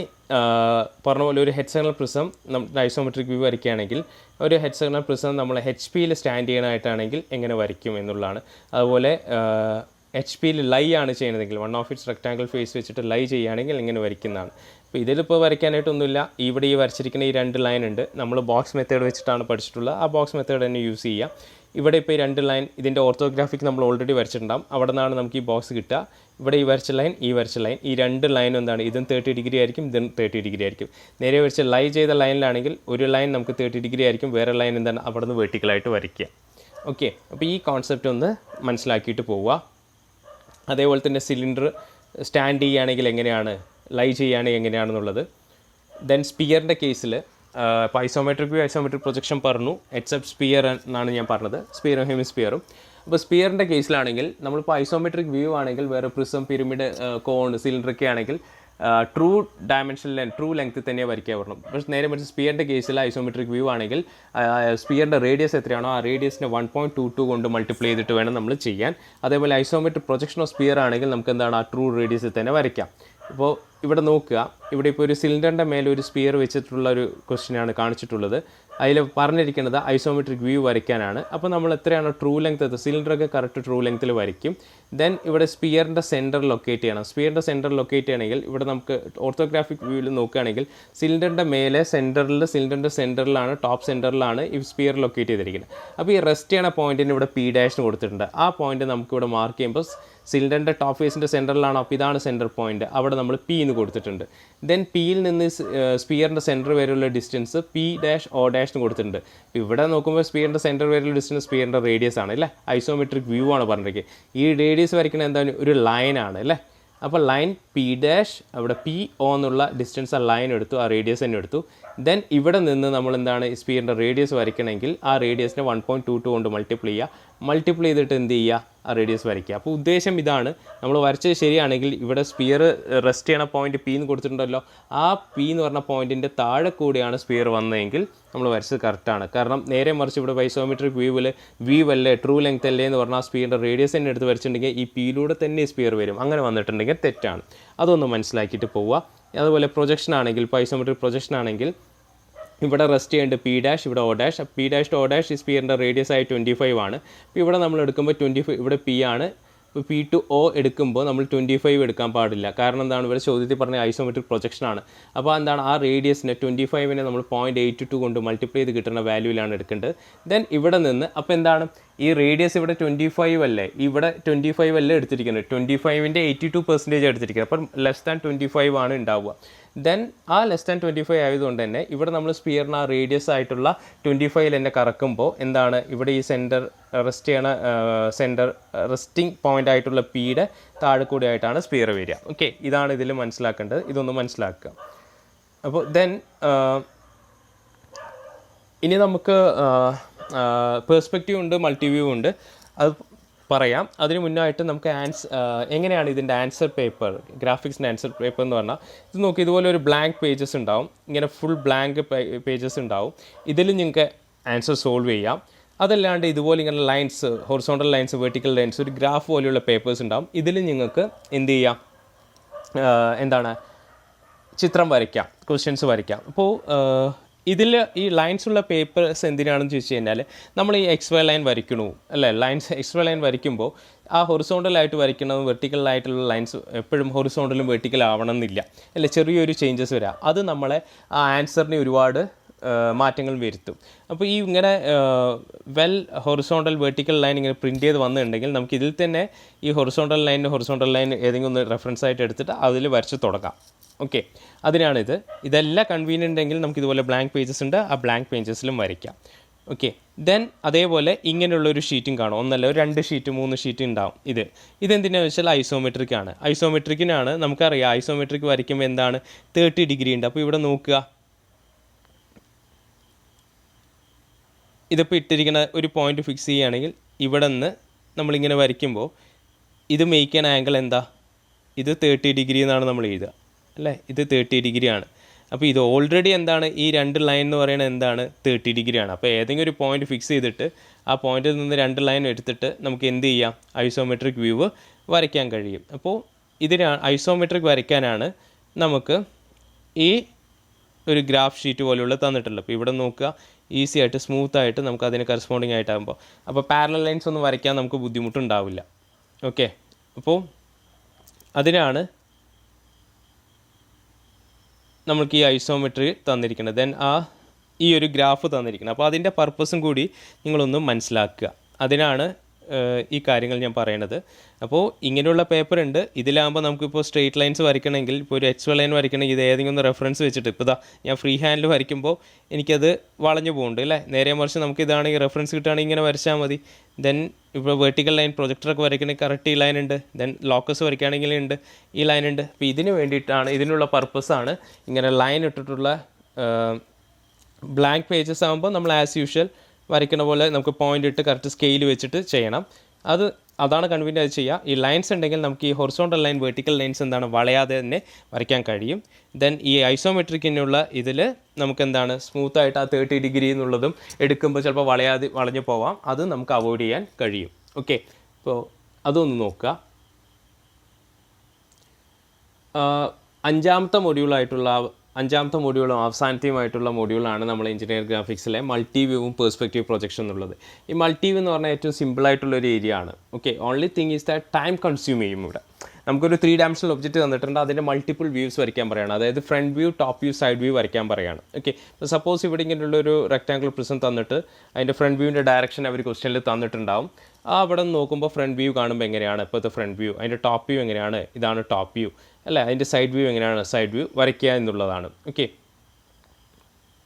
പറഞ്ഞ പോലെ ഒരു ഹെക്സഗണൽ പ്രിസം നമ്മൾ ഐസോമെട്രിക് വ്യൂ വരയ്ക്കുകയാണെങ്കിൽ, ഒരു ഹെക്സഗണൽ പ്രിസം നമ്മൾ HP സ്റ്റാൻഡ് ചെയ്യാനായിട്ടാണെങ്കിൽ എങ്ങനെ വരയ്ക്കും എന്നുള്ളതാണ്. അതുപോലെ HP ലൈ ആണ് ചെയ്യുന്നതെങ്കിൽ 1 ഓഫ് ഇറ്റ്സ് റെക്ടാങ്കിൾ ഫേസ് വെച്ചിട്ട് ലൈ ചെയ്യുകയാണെങ്കിൽ എങ്ങനെ വരയ്ക്കുന്നതാണ്. അപ്പോൾ ഇതിലിപ്പോൾ വരയ്ക്കാനായിട്ടൊന്നുമില്ല. ഇവിടെ ഈ വരച്ചിരിക്കുന്ന ഈ 2 ലൈൻ ഉണ്ട്, നമ്മൾ ബോക്സ് മെത്തേഡ് വെച്ചിട്ടാണ് പഠിച്ചിട്ടുള്ളത്. ആ ബോക്സ് മെത്തേഡ് തന്നെ യൂസ് ചെയ്യാം. ഇവിടെ ഇപ്പോൾ ഈ 2 ലൈൻ ഇതിൻ്റെ ഓർത്തോഗ്രാഫിക് നമ്മൾ ഓൾറെഡി വരച്ചിട്ടുണ്ടാകും. അവിടെ നിന്നാണ് നമുക്ക് ഈ ബോക്സ് കിട്ടുക. ഇവിടെ ഈ വരച്ച ലൈൻ, ഈ വരച്ച ലൈൻ, ഈ 2 ലൈനും എന്താണ്? ഇതും 30 ഡിഗ്രി ആയിരിക്കും, ഇതും 30 ഡിഗ്രി ആയിരിക്കും. നേരെ വരച്ച ലൈ ചെയ്ത ലൈനിലാണെങ്കിൽ ഒരു ലൈൻ നമുക്ക് 30 ഡിഗ്രി ആയിരിക്കും, വേറെ ലൈൻ എന്താണ് അവിടെ നിന്ന് വെർട്ടിക്കലായിട്ട് വരയ്ക്കുക. ഓക്കെ, അപ്പോൾ ഈ കോൺസെപ്റ്റ് ഒന്ന് മനസ്സിലാക്കിയിട്ട് പോവുക. അതേപോലെ തന്നെ സിലിണ്ടർ സ്റ്റാൻഡ് ചെയ്യുകയാണെങ്കിൽ എങ്ങനെയാണ്, ലൈ ചെയ്യുകയാണെങ്കിൽ എങ്ങനെയാണെന്നുള്ളത്. ദെൻ സ്പിയറിൻ്റെ കേസിൽ ഇപ്പോൾ ഐസോമെട്രിക് പ്രൊജക്ഷൻ പറഞ്ഞു, എക്സെപ്റ്റ് സ്പിയർ എന്നാണ് ഞാൻ പറഞ്ഞത്, സ്പിയറും ഹെമിസ്പിയറും. അപ്പോൾ സ്പിയറിൻ്റെ കേസിലാണെങ്കിൽ നമ്മളിപ്പോൾ ഐസോമെട്രിക് വ്യൂ ആണെങ്കിൽ വേറെ പ്രിസം, പിരമിഡ്, കോൺ, സിലിണ്ടറൊക്കെ ആണെങ്കിൽ ട്രൂ ഡയമെൻഷൻ ട്രൂ ലെങ്ത് തന്നെ വരയ്ക്കാൻ പറഞ്ഞു. പക്ഷേ നേരെ മറിച്ച് സ്പിയറിൻ്റെ കേസിൽ ഐസോമെട്രിക് വ്യൂ ആണെങ്കിൽ സ്പിയറിൻ്റെ റേഡിയസ് എത്രയാണോ ആ റേഡിയസിനെ 1.22 കൊണ്ട് മൾട്ടിപ്ലൈ ചെയ്തിട്ട് വേണം നമ്മൾ ചെയ്യാൻ. അതേപോലെ ഐസോമെട്രിക് പ്രൊജക്ഷൻ ഓഫ് സ്പിയർ ആണെങ്കിൽ നമുക്ക് എന്താണ് ആ ട്രൂ റേഡിയസിൽ തന്നെ വരയ്ക്കാം. ഇപ്പോൾ ഇവിടെ നോക്കുക, ഇവിടെ ഇപ്പോൾ ഒരു സിലിണ്ടറിൻ്റെ മേലെ ഒരു സ്പിയർ വെച്ചിട്ടുള്ള ഒരു ക്വസ്റ്റ്യനാണ് കാണിച്ചിട്ടുള്ളത്. അതിൽ പറഞ്ഞിരിക്കുന്നത് ഐസോമെട്രിക് വ്യൂ വരയ്ക്കാനാണ്. അപ്പോൾ നമ്മൾ എത്രയാണോ ട്രൂ ലെങ്ത് സിലിണ്ടറൊക്കെ കറക്റ്റ് ട്രൂ ലെങ്ത്തിൽ വരയ്ക്കും. ദെൻ ഇവിടെ സ്പിയറിൻ്റെ സെൻറ്റർ ലൊക്കേറ്റ് ചെയ്യണം. സ്പിയറിൻ്റെ സെൻറ്റർ ലൊക്കേറ്റ് ചെയ്യണമെങ്കിൽ ഇവിടെ നമുക്ക് ഓർത്തോഗ്രാഫിക് വ്യൂവിൽ നോക്കുകയാണെങ്കിൽ സിലിണ്ടറിൻ്റെ മേലെ സിലിണ്ടറിൻ്റെ സെൻറ്ററിലാണ്, ടോപ്പ് സെൻറ്ററിലാണ് ഈ സ്പിയർ ലൊക്കേറ്റ് ചെയ്തിരിക്കുന്നത്. അപ്പോൾ ഈ റെസ്റ്റ് ചെയ്യണ പോയിൻറ്റിന് ഇവിടെ P' കൊടുത്തിട്ടുണ്ട്. ആ പോയിൻറ്റ് നമുക്കിവിടെ മാർക്ക് ചെയ്യുമ്പോൾ സിലിണ്ടറിൻ്റെ ടോപ്പ് ഫേസിൻ്റെ സെൻറ്ററിലാണ്. അപ്പോൾ ഇതാണ് സെൻറ്റർ പോയിൻറ്റ്, അവിടെ നമ്മൾ P എന്ന് കൊടുത്തിട്ടുണ്ട്. ദെൻ പിയിൽ നിന്ന് സ്പിയറിൻ്റെ സെൻറ്റർ വരെയുള്ള ഡിസ്റ്റൻസ് P', O' കൊടുത്തിട്ടുണ്ട്. ഇവിടെ നോക്കുമ്പോൾ സ്പിയറിൻ്റെ സെൻറ്റർ വരെയുള്ള ഡിസ്റ്റൻസ് സ്പിയറിൻ്റെ റേഡിയസ് ആണ് അല്ലേ, ഐസോമെട്രിക് വ്യൂ ആണ് പറഞ്ഞിരിക്കുന്നത്. ഈ റേഡിയസ് വരയ്ക്കുന്നത് എന്താണ്, ഒരു ലൈനാണ് അല്ലേ. അപ്പോൾ ലൈൻ P', അവിടെ PO എന്നുള്ള ഡിസ്റ്റൻസ് ആ ലൈൻ എടുത്തു, ആ റേഡിയസ് തന്നെ എടുത്തു. ദെൻ ഇവിടെ നിന്ന് നമ്മൾ എന്താണ് സ്പിയറിൻ്റെ റേഡിയസ് വരയ്ക്കണമെങ്കിൽ ആ റേഡിയസിനെ 1.22 കൊണ്ട് മൾട്ടിപ്ലൈ ചെയ്തിട്ട് എന്ത് ചെയ്യുക, ആ റേഡിയസ് വരയ്ക്കുക. അപ്പോൾ ഉദ്ദേശം ഇതാണ്, നമ്മൾ വരച്ചത് ശരിയാണെങ്കിൽ ഇവിടെ സ്പിയർ റെസ്റ്റ് ചെയ്യണ പോയിന്റ് P എന്ന് കൊടുത്തിട്ടുണ്ടല്ലോ, ആ P എന്ന് പറഞ്ഞ പോയിന്റിൻ്റെ താഴെ കൂടിയാണ് സ്പിയർ വന്നതെങ്കിൽ നമ്മൾ വരച്ചത് കറക്റ്റാണ്. കാരണം നേരെ മറിച്ച് ഇവിടെ ഐസോമെട്രിക് വ്യൂ അല്ലേ ട്രൂ ലെങ്ത് അല്ലേ എന്ന് പറഞ്ഞാൽ സ്പിയറിൻ്റെ റേഡിയസ് തന്നെ എടുത്ത് വരച്ചിട്ടുണ്ടെങ്കിൽ ഈ Pയിലൂടെ തന്നെ സ്പിയർ വരും. അങ്ങനെ വന്നിട്ടുണ്ടെങ്കിൽ തെറ്റാണ്. അതൊന്ന് മനസ്സിലാക്കിയിട്ട് പോവുക. അതുപോലെ പ്രൊജക്ഷൻ ആണെങ്കിൽ, ഇപ്പോൾ ഐസോമെട്രിക് പ്രൊജക്ഷൻ ആണെങ്കിൽ ഇവിടെ റെസ്റ്റ് ചെയ്യേണ്ടത് P', ഇവിടെ O'. P' to O' ഈ സ്പിയറിൻ്റെ റേഡിയസ് ആയി 25 ആണ്. അപ്പോൾ ഇവിടെ നമ്മൾ എടുക്കുമ്പോൾ 25, ഇവിടെ P ആണ്. ഇപ്പോൾ P to O എടുക്കുമ്പോൾ നമ്മൾ 25 എടുക്കാൻ പാടില്ല. കാരണം എന്താണ്, ഇവിടെ ചോദ്യത്തിൽ പറഞ്ഞ ഐസോമെട്രിക് പ്രൊജക്ഷൻ ആണ്. അപ്പോൾ എന്താണ്, ആ റേഡിയസിനെ 25നെ നമ്മൾ 0.82 കൊണ്ട് മൾട്ടിപ്ലൈ ചെയ്ത് കിട്ടുന്ന വാല്യൂവിലാണ് എടുക്കേണ്ടത്. ദെൻ ഇവിടെ നിന്ന് അപ്പോൾ എന്താണ്, ഈ റേഡിയസ് ഇവിടെ 25 അല്ലേ, ഇവിടെ 25 അല്ലേ എടുത്തിരിക്കുന്നത്, 25ൻ്റെ 82% എടുത്തിരിക്കുന്നത്. അപ്പം <25 ആണ് ഉണ്ടാവുക. ദെൻ ആ <25 ആയതുകൊണ്ട് തന്നെ ഇവിടെ നമ്മൾ സ്പിയറിന് ആ റേഡിയസ് ആയിട്ടുള്ള 25 തന്നെ കറക്കുമ്പോൾ എന്താണ്, ഇവിടെ ഈ റെസ്റ്റിംഗ് പോയിന്റ് ആയിട്ടുള്ള Pയുടെ താഴെ കൂടി ആയിട്ടാണ് സ്പിയർ വരിക. ഓക്കെ, ഇതാണ് ഇതിൽ മനസ്സിലാക്കേണ്ടത്. ഇതൊന്ന് മനസ്സിലാക്കുക. അപ്പോൾ ദെൻ ഇനി നമുക്ക് പേഴ്സ്പെക്റ്റീവ് ഉണ്ട്, മൾട്ടി വ്യൂ ഉണ്ട്, അത് പറയാം. അതിന് മുന്നായിട്ട് നമുക്ക് എങ്ങനെയാണ് ഇതിൻ്റെ ആൻസർ പേപ്പർ, ഗ്രാഫിക്സിൻ്റെ ആൻസർ പേപ്പർ എന്ന് പറഞ്ഞാൽ ഇത് നോക്കി, ഇതുപോലെ ഒരു ബ്ലാങ്ക് പേജസ് ഉണ്ടാവും, ഇങ്ങനെ ഫുൾ ബ്ലാങ്ക് പേജസ് ഉണ്ടാവും. ഇതിൽ നിങ്ങൾക്ക് ആൻസർ സോൾവ് ചെയ്യാം. അതല്ലാണ്ട് ഇതുപോലെ ഇങ്ങനെ lines, horizontal lines, vertical lines, ഒരു ഗ്രാഫ് പോലെയുള്ള പേപ്പേഴ്സ് ഉണ്ടാവും. ഇതിൽ നിങ്ങൾക്ക് എന്ത് ചെയ്യാം, ചിത്രം വരയ്ക്കാം, ക്വസ്റ്റ്യൻസ് വരയ്ക്കാം. അപ്പോൾ ഇതിൽ ഈ ലൈൻസ് ഉള്ള പേപ്പേഴ്സ് എന്തിനാണെന്ന് ചോദിച്ചു കഴിഞ്ഞാൽ, നമ്മൾ ഈ എക്സ് വൈ ലൈൻ വരയ്ക്കണു അല്ലേ, ലൈൻസ് എക്സ് വൈ ലൈൻ വരയ്ക്കുമ്പോൾ ആ ഹൊറിസോണ്ടലായിട്ട് വരയ്ക്കണതും വെർട്ടിക്കലായിട്ടുള്ള ലൈൻസ് എപ്പോഴും ഹൊറിസോണ്ടലും വെർട്ടിക്കൽ ആവണം എന്നില്ല അല്ലേ, ചെറിയൊരു ചേഞ്ചസ് വരാം. അത് നമ്മളെ ആ ആൻസറിനെ ഒരുപാട് മാറ്റങ്ങൾ വരുത്തും. അപ്പോൾ ഈ ഇങ്ങനെ ഹൊറിസോണ്ടൽ വെർട്ടിക്കൽ ലൈൻ ഇങ്ങനെ പ്രിൻറ്റ് ചെയ്ത് വന്നിട്ടുണ്ടെങ്കിൽ നമുക്ക് ഇതിൽ തന്നെ ഈ ഹൊറിസോണ്ടൽ ലൈൻ ഏതെങ്കിലും ഒന്ന് റെഫറൻസ് ആയിട്ട് എടുത്തിട്ട് അതിൽ വരച്ച് തുടങ്ങാം. ഓക്കെ, അതിനാണിത്. ഇതെല്ലാം കൺവീനിയൻ്റ് എങ്കിൽ നമുക്ക് ഇതുപോലെ ബ്ലാങ്ക് പേജസ് ഉണ്ട്, ആ ബ്ലാങ്ക് പേജസിലും വരയ്ക്കാം. ഓക്കെ, ദെൻ അതേപോലെ ഇങ്ങനെയുള്ളൊരു ഷീറ്റും കാണും, ഒന്നല്ല ഒരു 2 ഷീറ്റ് 3 ഷീറ്റ് ഉണ്ടാവും. ഇതെന്തിനാണെന്ന് വെച്ചാൽ ഐസോമെട്രിക് ആണ്. ഐസോമെട്രിക്കിനാണ് നമുക്കറിയാം, ഐസോമെട്രിക് വരയ്ക്കുമ്പോൾ എന്താണ് 30 ഡിഗ്രി ഉണ്ട്. അപ്പോൾ ഇവിടെ നോക്കുക, ഇതിപ്പോൾ ഇട്ടിരിക്കുന്ന ഒരു പോയിന്റ് ഫിക്സ് ചെയ്യുകയാണെങ്കിൽ ഇവിടെ നിന്ന് നമ്മളിങ്ങനെ വരയ്ക്കുമ്പോൾ ഇത് മേക്ക് ചെയ്യുന്ന ആംഗിൾ എന്താ, ഇത് 30 ഡിഗ്രി എന്നാണ് നമ്മൾ എഴുതുക അല്ലേ, ഇത് 30 ഡിഗ്രിയാണ്. അപ്പോൾ ഇത് ഓൾറെഡി എന്താണ്, ഈ 2 ലൈൻ എന്ന് പറയുന്നത് എന്താണ് 30 ഡിഗ്രിയാണ്. അപ്പോൾ ഏതെങ്കിലും ഒരു പോയിന്റ് ഫിക്സ് ചെയ്തിട്ട് ആ പോയിന്റിൽ നിന്ന് 2 ലൈൻ എടുത്തിട്ട് നമുക്ക് എന്ത് ചെയ്യാം, ഐസോമെട്രിക് വ്യൂ വരയ്ക്കാൻ കഴിയും. അപ്പോൾ ഐസോമെട്രിക് വരയ്ക്കാനാണ് നമുക്ക് ഈ ഒരു ഗ്രാഫ് ഷീറ്റ് പോലെയുള്ള തന്നിട്ടുള്ളത്. അപ്പോൾ ഇവിടെ നോക്കുക, ഈസി ആയിട്ട് സ്മൂത്ത് ആയിട്ട് നമുക്ക് അതിന് കറസ്പോണ്ടിങ് ആയിട്ടാകുമ്പോൾ അപ്പോൾ പാരലൽ ലൈൻസ് ഒന്നും വരയ്ക്കാൻ നമുക്ക് ബുദ്ധിമുട്ടുണ്ടാവില്ല. ഓക്കെ, അപ്പോൾ അതിനാണ് നമ്മൾക്ക് ഈ ഐസോമെട്രി തന്നിരിക്കുന്നത്, ദെൻ ഈ ഒരു ഗ്രാഫ് തന്നിരിക്കുന്നത്. അപ്പോൾ അതിൻ്റെ പർപ്പസും കൂടി നിങ്ങളൊന്ന് മനസ്സിലാക്കുക. അതിനാണ് ഈ കാര്യങ്ങൾ ഞാൻ പറയണത്. അപ്പോൾ ഇങ്ങനെയുള്ള പേപ്പർ ഉണ്ട്. ഇതിലാകുമ്പോൾ നമുക്കിപ്പോൾ സ്ട്രെയിറ്റ് ലൈൻസ് വരയ്ക്കണമെങ്കിൽ, ഇപ്പോൾ ഒരു എക്സ് വൈ ലൈൻ വരയ്ക്കണമെങ്കിൽ ഇത് ഏതെങ്കിലും ഒന്ന് റെഫറൻസ് വെച്ചിട്ട്, ഇപ്പോൾ ഞാൻ ഫ്രീ ഹാൻഡിൽ വരയ്ക്കുമ്പോൾ എനിക്കത് വളഞ്ഞു പോകുന്നുണ്ട് അല്ലേ, നേരെ മറിച്ച് നമുക്ക് ഇതാണെങ്കിൽ റെഫറൻസ് കിട്ടുകയാണെങ്കിൽ ഇങ്ങനെ വരച്ചാൽ മതി. ദെൻ ഇപ്പോൾ വെർട്ടിക്കൽ ലൈൻ പ്രൊജക്ടറൊക്കെ വരയ്ക്കണമെങ്കിൽ കറക്റ്റ് ഈ ലൈൻ ഉണ്ട്, ദെൻ ലോക്കസ് വരയ്ക്കുകയാണെങ്കിൽ ഉണ്ട്, ഈ ലൈൻ ഉണ്ട്. അപ്പോൾ ഇതിന് വേണ്ടിയിട്ടാണ്, ഇതിനുള്ള പർപ്പസാണ് ഇങ്ങനെ ലൈൻ ഇട്ടിട്ടുള്ള ബ്ലാങ്ക് പേജസ് ആകുമ്പോൾ നമ്മൾ ആസ് യൂഷ്വൽ വരയ്ക്കുന്ന പോലെ നമുക്ക് പോയിന്റ് ഇട്ട് കറക്റ്റ് സ്കെയിൽ വെച്ചിട്ട് ചെയ്യണം. അതാണ് കൺവീനിയൻ്റ് അത് ചെയ്യുക. ഈ ലൈൻസ് ഉണ്ടെങ്കിൽ നമുക്ക് ഈ ഹൊറിസോണ്ടൽ ലൈൻ, വെർട്ടിക്കൽ ലൈൻസ് എന്താണ് വളയാതെ തന്നെ വരയ്ക്കാൻ കഴിയും. ദെൻ ഈ ഐസോമെട്രിക്കിനുള്ള ഇതിൽ നമുക്ക് എന്താണ് സ്മൂത്തായിട്ട് ആ 30 ഡിഗ്രി എന്നുള്ളതും എടുക്കുമ്പോൾ ചിലപ്പോൾ വളഞ്ഞു പോവാം, അത് നമുക്ക് അവോയ്ഡ് ചെയ്യാൻ കഴിയും. ഓക്കെ, അപ്പോൾ അതൊന്ന് നോക്കുക. അഞ്ചാമത്തെ മൊഡ്യൂളും അവസാനത്തെയുമായിട്ടുള്ള മൊഡ്യൂളാണ് നമ്മൾ എഞ്ചിനീയറിംഗ് ഗ്രാഫിക്സിലെ മൾട്ടി വ്യൂവും പെർസ്പെക്റ്റീവ് പ്രൊജക്ഷൻ എന്നുള്ളത്. ഈ മൾട്ടി വ്യൂ എന്ന് പറഞ്ഞാൽ ഏറ്റവും സിമ്പിളായിട്ടുള്ളൊരു ഏരിയ ആണ്. Okay, only thing is that time consume ചെയ്യും. ഇവിടെ നമുക്കൊരു 3 ഡയമെൻഷണൽ ഒബ്ജക്റ്റ് തന്നിട്ടുണ്ട്, അതിൻ്റെ മൾട്ടിപ്പിൾ വ്യൂസ് വരയ്ക്കാൻ പറയുകയാണ്, അതായത് front view, top view, side view വരയ്ക്കാൻ പറയുകയാണ്. ഓക്കെ, ഇപ്പോൾ സപ്പോസ് ഇവിടെ ഇങ്ങനെയുള്ളൊരു റെക്ടാങ്കിൾ പ്രിസം തന്നിട്ട് അതിൻ്റെ ഫ്രണ്ട് വ്യൂവിൻ്റെ ഡയറക്ഷൻ അവർ ക്വസ്റ്റ്യനിൽ തന്നിട്ടുണ്ടാവും. അവിടെ നോക്കുമ്പോൾ ഫ്രണ്ട് വ്യൂ കാണുമ്പോൾ എങ്ങനെയാണ് ഇപ്പോഴത്തെ ഫ്രണ്ട് വ്യൂ, അതിൻ്റെ ടോപ്പ് വ്യൂ എങ്ങനെയാണ്, ഇതാണ് ടോപ്പ് വ്യൂ അല്ലേ, അതിൻ്റെ സൈഡ് വ്യൂ എങ്ങനെയാണ്, സൈഡ് വ്യൂ വരയ്ക്കുക എന്നുള്ളതാണ്. ഓക്കെ,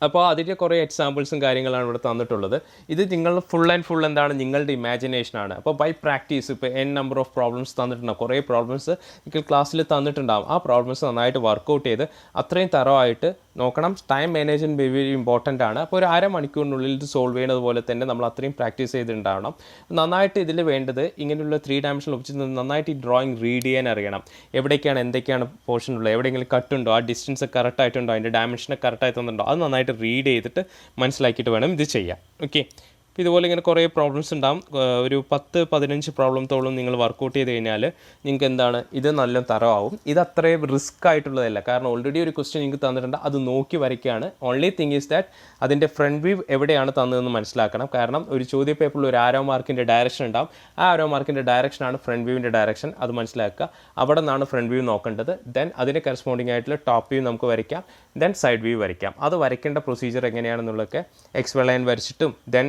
അപ്പോൾ അതിൻ്റെ കുറേ എക്സാമ്പിൾസും കാര്യങ്ങളാണ് ഇവിടെ തന്നിട്ടുള്ളത്. ഇത് നിങ്ങൾ ഫുൾ എന്താണ്, നിങ്ങളുടെ ഇമാജിനേഷനാണ്. അപ്പോൾ ബൈ പ്രാക്ടീസ്, ഇപ്പോൾ നമ്പർ ഓഫ് പ്രോബ്ലംസ് തന്നിട്ടുണ്ടാകും, കുറേ പ്രോബ്ലംസ് നിങ്ങൾ ക്ലാസ്സിൽ തന്നിട്ടുണ്ടാകും. ആ പ്രോബ്ലംസ് നന്നായിട്ട് വർക്കൗട്ട് ചെയ്ത് അത്രയും തറവായിട്ട് നോക്കണം. ടൈം മാനേജ്മെൻറ്റ് വെരി ഇമ്പോർട്ടൻ്റ് ആണ്. അപ്പോൾ ഒരു അരമണിക്കൂറിനുള്ളിൽ ഇത് സോൾവ് ചെയ്യുന്നത് പോലെ തന്നെ നമ്മൾ അത്രയും പ്രാക്ടീസ് ചെയ്തിട്ടുണ്ടാവണം. നന്നായിട്ട് ഇതിൽ വേണ്ടത് ഇങ്ങനെയുള്ള 3 ഡയമെൻഷണൽ ഒബ്ജക്റ്റ് നന്നായിട്ട് ഈ ഡ്രോയിങ് റീഡ് ചെയ്യാൻ അറിയണം. എവിടേക്കാണ് എന്തൊക്കെയാണ് പോർഷൻ ഉള്ളത്, എവിടെയെങ്കിലും കട്ടുണ്ടോ, ആ ഡിസ്റ്റൻസ് കറക്റ്റായിട്ടുണ്ടോ, അതിൻ്റെ ഡയമെൻഷനെ കറക്റ്റായിട്ട് തന്നിട്ടുണ്ടോ, അത് നന്നായിട്ട് റീഡ് ചെയ്തിട്ട് മനസ്സിലാക്കിയിട്ട് വേണം ഇത് ചെയ്യാൻ. ഓക്കെ, അപ്പോൾ ഇതുപോലെ ഇങ്ങനെ കുറേ പ്രോബ്ലംസ് ഉണ്ടാകും. ഒരു 10-15 പ്രോബ്ലത്തോളം നിങ്ങൾ വർക്കൗട്ട് ചെയ്ത് കഴിഞ്ഞാൽ നിങ്ങൾക്ക് എന്താണ് ഇത് നല്ല തരമാവും. ഇത് അത്രയും റിസ്ക് ആയിട്ടുള്ളതല്ല, കാരണം ഓൾറെഡി ഒരു ക്വസ്റ്റ്യൻ നിങ്ങൾക്ക് തന്നിട്ടുണ്ട്, അത് നോക്കി വരയ്ക്കുകയാണ്. ഓൺലി തിങ് ഈസ് ദാറ്റ് അതിൻ്റെ ഫ്രണ്ട് വ്യൂ എവിടെയാണ് തന്നതെന്ന് മനസ്സിലാക്കണം. കാരണം ഒരു ചോദ്യ പേപ്പറിൽ ഒരു ആരോ മാർക്കിൻ്റെ ഡയറക്ഷൻ ഉണ്ടാകും, ആ ആരോ മാർക്കിൻ്റെ ഡയറക്ഷനാണ് ഫ്രണ്ട് വ്യൂവിൻ്റെ ഡയറക്ഷൻ, അത് മനസ്സിലാക്കുക. അവിടെ നിന്നാണ് ഫ്രണ്ട് വ്യൂ നോക്കേണ്ടത്. ദെൻ അതിന് കറസ്പോണ്ടിങ് ആയിട്ടുള്ള ടോപ്പ് വ്യൂ നമുക്ക് വരയ്ക്കാം, ദെൻ സൈഡ് വ്യൂ വരയ്ക്കാം. അത് വരയ്ക്കേണ്ട പ്രൊസീജിയർ എങ്ങനെയാണെന്നുള്ളതൊക്കെ എക്സ് വൈ ലൈൻ വരച്ചിട്ടും ദെൻ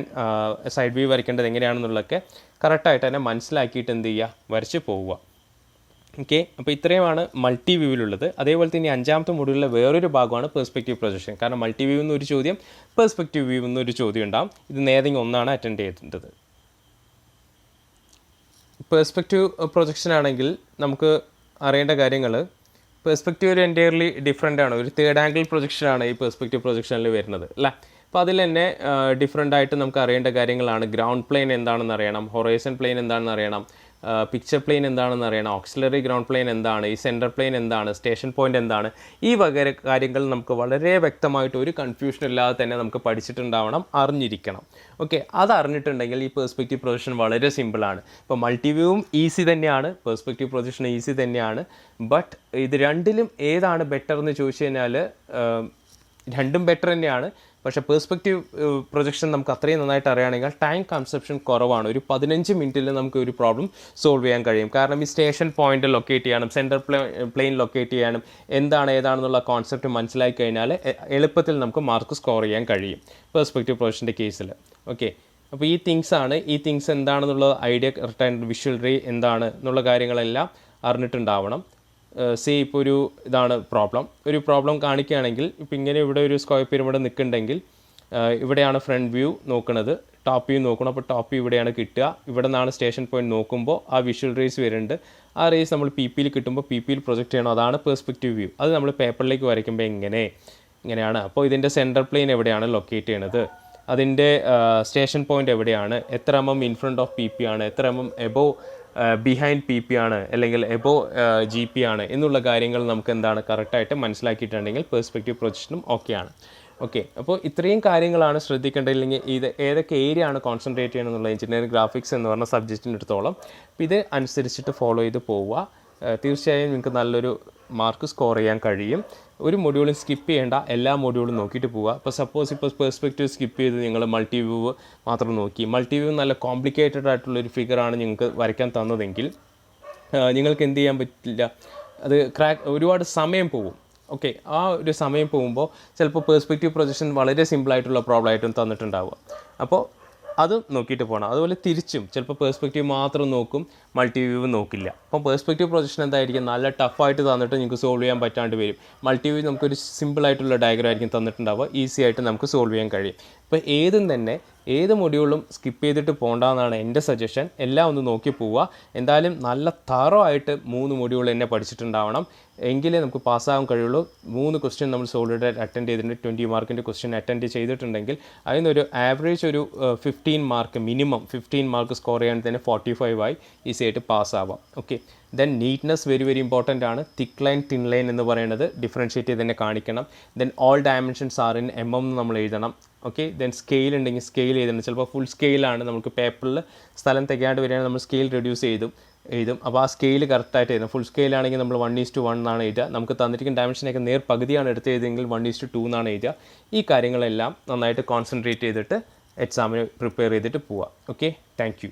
സൈഡ് വ്യൂ വരയ്ക്കേണ്ടത് എങ്ങനെയാണെന്നുള്ളതൊക്കെ കറക്റ്റായിട്ട് തന്നെ മനസ്സിലാക്കിയിട്ട് എന്ത് ചെയ്യുക, വരച്ച് പോവുക. ഓക്കെ, അപ്പോൾ ഇത്രയുമാണ് മൾട്ടി വ്യൂവിലുള്ളത്. അതേപോലെ തന്നെ 5ാമത്തെ മൊഡ്യൂളിലെ വേറൊരു ഭാഗമാണ് പെർസ്പെക്റ്റീവ് പ്രൊജക്ഷൻ. കാരണം മൾട്ടി വ്യൂ എന്നൊരു ചോദ്യം, പെർസ്പെക്റ്റീവ് വ്യൂ എന്നൊരു ചോദ്യം ഉണ്ടാകും. ഇത് ഏതെങ്കിലും ഒന്നാണ് അറ്റൻഡ് ചെയ്യേണ്ടത്. പെർസ്പെക്റ്റീവ് പ്രൊജക്ഷൻ ആണെങ്കിൽ നമുക്ക് അറിയേണ്ട കാര്യങ്ങൾ, പെർസ്പെക്റ്റീവ് ഒരു എൻറ്റയർലി ഡിഫറെൻ്റ് ആണ്. ഒരു 3rd ആംഗിൾ പ്രൊജക്ഷനാണ് ഈ പെർസ്പെക്റ്റീവ് പ്രൊജക്ഷനിൽ വരുന്നത് അല്ലേ. അപ്പോൾ അതിൽ തന്നെ ഡിഫറെൻ്റ് ആയിട്ട് നമുക്ക് അറിയേണ്ട കാര്യങ്ങളാണ്. ഗ്രൗണ്ട് പ്ലെയിൻ എന്താണെന്ന് അറിയണം, ഹൊറൈസൺ പ്ലെയിൻ എന്താണെന്ന് അറിയണം, പിക്ചർ പ്ലെയിൻ എന്താണെന്ന് അറിയണം, ഓക്സിലറി ഗ്രൗണ്ട് പ്ലെയിൻ എന്താണ്, ഈ സെൻറ്റർ പ്ലെയിൻ എന്താണ്, സ്റ്റേഷൻ പോയിൻ്റ് എന്താണ്, ഈ വക കാര്യങ്ങൾ നമുക്ക് വളരെ വ്യക്തമായിട്ട് ഒരു കൺഫ്യൂഷൻ ഇല്ലാതെ തന്നെ നമുക്ക് പഠിച്ചിട്ടുണ്ടാവണം, അറിഞ്ഞിരിക്കണം. ഓക്കെ, അത് അറിഞ്ഞിട്ടുണ്ടെങ്കിൽ ഈ പെർസ്പെക്റ്റീവ് പ്രൊജക്ഷൻ വളരെ സിമ്പിളാണ്. ഇപ്പോൾ മൾട്ടിവ്യൂവും ഈസി തന്നെയാണ്, പെർസ്പെക്റ്റീവ് പ്രൊജക്ഷൻ ഈസി തന്നെയാണ്. ബട്ട് ഇത് രണ്ടിലും ഏതാണ് ബെറ്റർ എന്ന് ചോദിച്ചു കഴിഞ്ഞാൽ രണ്ടും ബെറ്റർ തന്നെയാണ്. പക്ഷേ പെർസ്പെക്റ്റീവ് പ്രൊജക്ഷൻ നമുക്ക് അത്രയും നന്നായിട്ട് അറിയുകയാണെങ്കിൽ ടൈം കൺസപ്ഷൻ കുറവാണ്. ഒരു 15 മിനിറ്റിൽ നമുക്ക് ഒരു പ്രോബ്ലം സോൾവ് ചെയ്യാൻ കഴിയും. കാരണം ഈ സ്റ്റേഷൻ പോയിന്റ് ലൊക്കേറ്റ് ചെയ്യാനും സെൻറ്റർ പ്ലെയിൻ ലൊക്കേറ്റ് ചെയ്യാനും എന്താണ് ഏതാണെന്നുള്ള കോൺസെപ്റ്റ് മനസ്സിലാക്കി കഴിഞ്ഞാൽ എളുപ്പത്തിൽ നമുക്ക് മാർക്ക് സ്കോർ ചെയ്യാൻ കഴിയും പെർസ്പെക്റ്റീവ് പ്രൊജക്ഷൻ്റെ കേസിൽ. ഓക്കെ, അപ്പോൾ ഈ തിങ്സ് എന്താണെന്നുള്ള ഐഡിയ കറക്റ്റായിട്ട് വിഷ്വൽ റേ എന്താണ് എന്നുള്ള കാര്യങ്ങളെല്ലാം അറിഞ്ഞിട്ടുണ്ടാവണം. ഇപ്പോൾ ഇതാണ് ഒരു പ്രോബ്ലം കാണിക്കുകയാണെങ്കിൽ ഇപ്പോൾ ഇങ്ങനെ ഇവിടെ ഒരു സ്ക്വയർ പിരമിഡ് നിൽക്കുന്നുണ്ടെങ്കിൽ ഇവിടെയാണ് ഫ്രണ്ട് വ്യൂ നോക്കുന്നത്, ടോപ്പ് വ്യൂ നോക്കണം. അപ്പോൾ ടോപ്പ് വ്യൂ ഇവിടെയാണ് കിട്ടുക. ഇവിടെ നിന്നാണ് സ്റ്റേഷൻ പോയിന്റ് നോക്കുമ്പോൾ ആ വിഷ്വൽ റേസ് വരുന്നുണ്ട്. ആ റേസ് നമ്മൾ PPയിൽ കിട്ടുമ്പോൾ PPയിൽ പ്രൊജക്റ്റ് ചെയ്യണം. അതാണ് പെർസ്പെക്റ്റീവ് വ്യൂ. അത് നമ്മൾ പേപ്പറിലേക്ക് വരയ്ക്കുമ്പോൾ ഇങ്ങനെയാണ്. അപ്പോൾ ഇതിൻ്റെ സെൻറ്റർ പ്ലെയിൻ എവിടെയാണ് ലൊക്കേറ്റ് ചെയ്യണത്, അതിൻ്റെ സ്റ്റേഷൻ പോയിന്റ് എവിടെയാണ്, എത്ര mm in front of PP ആണ്, എത്ര mm എബോവ് ബിഹൈൻഡ് PP ആണ്, അല്ലെങ്കിൽ എബോവ് GP ആണ് എന്നുള്ള കാര്യങ്ങൾ നമുക്ക് എന്താണ് കറക്റ്റായിട്ട് മനസ്സിലാക്കിയിട്ടുണ്ടെങ്കിൽ പെർസ്പെക്റ്റീവ് പ്രൊജക്ഷനും ഓക്കെയാണ്. ഓക്കെ, അപ്പോൾ ഇത്രയും കാര്യങ്ങളാണ് ശ്രദ്ധിക്കേണ്ടത്. ഇല്ലെങ്കിൽ ഇത് ഏതൊക്കെ ഏരിയ ആണ് കോൺസെൻട്രേറ്റ് ചെയ്യണം എന്നുള്ള എഞ്ചിനീയറിംഗ് ഗ്രാഫിക്സ് എന്ന് പറഞ്ഞ സബ്ജക്റ്റിനടുത്തോളം ഇത് അനുസരിച്ചിട്ട് ഫോളോ ചെയ്ത് പോവുക. തീർച്ചയായും നിങ്ങൾക്ക് നല്ലൊരു മാർക്ക് സ്കോർ ചെയ്യാൻ കഴിയും. ഒരു മൊഡ്യൂളും സ്കിപ്പ് ചെയ്യേണ്ട, എല്ലാ മൊഡ്യൂളും നോക്കിയിട്ട് പോവുക. ഇപ്പോൾ സപ്പോസ് പെർസ്പെക്റ്റീവ് സ്കിപ്പ് ചെയ്ത് നിങ്ങൾ മൾട്ടി വ്യൂ മാത്രം നോക്കി, മൾട്ടി വ്യൂ നല്ല കോംപ്ലിക്കേറ്റഡ് ആയിട്ടുള്ളൊരു ഫിഗറാണ് നിങ്ങൾക്ക് വരയ്ക്കാൻ തന്നതെങ്കിൽ നിങ്ങൾക്ക് എന്ത് ചെയ്യാൻ പറ്റില്ല, അത് ഒരുപാട് സമയം പോകും. ഓക്കെ, ആ ഒരു സമയം പോകുമ്പോൾ ചിലപ്പോൾ പെർസ്പെക്റ്റീവ് പ്രൊജക്ഷൻ വളരെ സിമ്പിളായിട്ടുള്ള പ്രോബ്ലം ആയിട്ടും തന്നിട്ടുണ്ടാവുക. അപ്പോൾ അത് നോക്കിയിട്ട് പോകണം. അതുപോലെ തിരിച്ചും ചിലപ്പോൾ പെർസ്പെക്റ്റീവ് മാത്രം നോക്കും, മൾട്ടി വ്യൂ നോക്കില്ല. അപ്പോൾ പെർസ്പെക്റ്റീവ് പ്രൊജക്ഷൻ എന്തായിരിക്കും, നല്ല ടഫായിട്ട് തന്നിട്ട് നിങ്ങൾക്ക് സോൾവ് ചെയ്യാൻ പറ്റാണ്ട് വരും. മൾട്ടി വ്യൂ നമുക്കൊരു സിമ്പിളായിട്ടുള്ള ഡയഗ്രം ആയിരിക്കും തന്നിട്ടുണ്ടാവുക, ഈസി ആയിട്ട് നമുക്ക് സോൾവ് ചെയ്യാൻ കഴിയും. ഇപ്പോൾ ഏത് മൊഡ്യൂളും സ്കിപ്പ് ചെയ്തിട്ട് പോകണ്ടെന്നാണ് എൻ്റെ സജഷൻ. എല്ലാം ഒന്ന് നോക്കി പോവുക. എന്തായാലും നല്ല തറോ ആയിട്ട് 3 മൊഡ്യൂൾ തന്നെ പഠിച്ചിട്ടുണ്ടാവണം, എങ്കിലേ നമുക്ക് പാസ്സാകാൻ കഴിയുള്ളൂ. 3 ക്വസ്റ്റ്യൻ നമ്മൾ സോൾഡ് അറ്റൻഡ് ചെയ്തിട്ടുണ്ട്. 20 മാർക്കിൻ്റെ ക്വസ്റ്റ്യൻ അറ്റൻഡ് ചെയ്തിട്ടുണ്ടെങ്കിൽ അതിനൊരു ആവറേജ് ഒരു 15 മാർക്ക്, മിനിമം 15 മാർക്ക് സ്കോർ ചെയ്യാൻ തന്നെ 45 ആയി ഈസി ആയിട്ട് പാസ്സാവാം. Okay, then neatness very important ആണ്. തിക്ക് ലൈൻ തിൻ ലൈൻ എന്ന് പറയുന്നത് ഡിഫറൻഷ്യേറ്റ് ചെയ്ത് തന്നെ കാണിക്കണം. Then all dimensions are in mm നമ്മൾ എഴുതണം. ഓക്കെ, ദെൻ സ്കെയിൽ ഉണ്ടെങ്കിൽ സ്കെയിൽ എഴുതണം. ചിലപ്പോൾ ഫുൾ സ്കെയിലാണ് നമുക്ക് പേപ്പറിൽ സ്ഥലം തികയാണ്ട് വരികയാണെങ്കിൽ നമ്മൾ സ്കെയിൽ റെഡ്യൂസ് എഴുതും. അപ്പോൾ ആ സ്കെയിൽ കറക്റ്റായിട്ട് എഴുതണം. ഫുൾ സ്കെയിലാണെങ്കിൽ നമ്മൾ 1:1 എന്നാണ് എഴുതുക. നമുക്ക് തന്നിരിക്കുന്ന ഡയമെൻഷനൊക്കെ നേർ പകുതിയാണ് എടുത്ത് എഴുതിയെങ്കിൽ 1:2 എന്നാണ് എഴുതുക. ഈ കാര്യങ്ങളെല്ലാം നന്നായിട്ട് കോൺസെൻട്രേറ്റ് ചെയ്തിട്ട് എക്സാമിന് പ്രിപ്പയർ ചെയ്തിട്ട് പോവുക. Okay, thank you.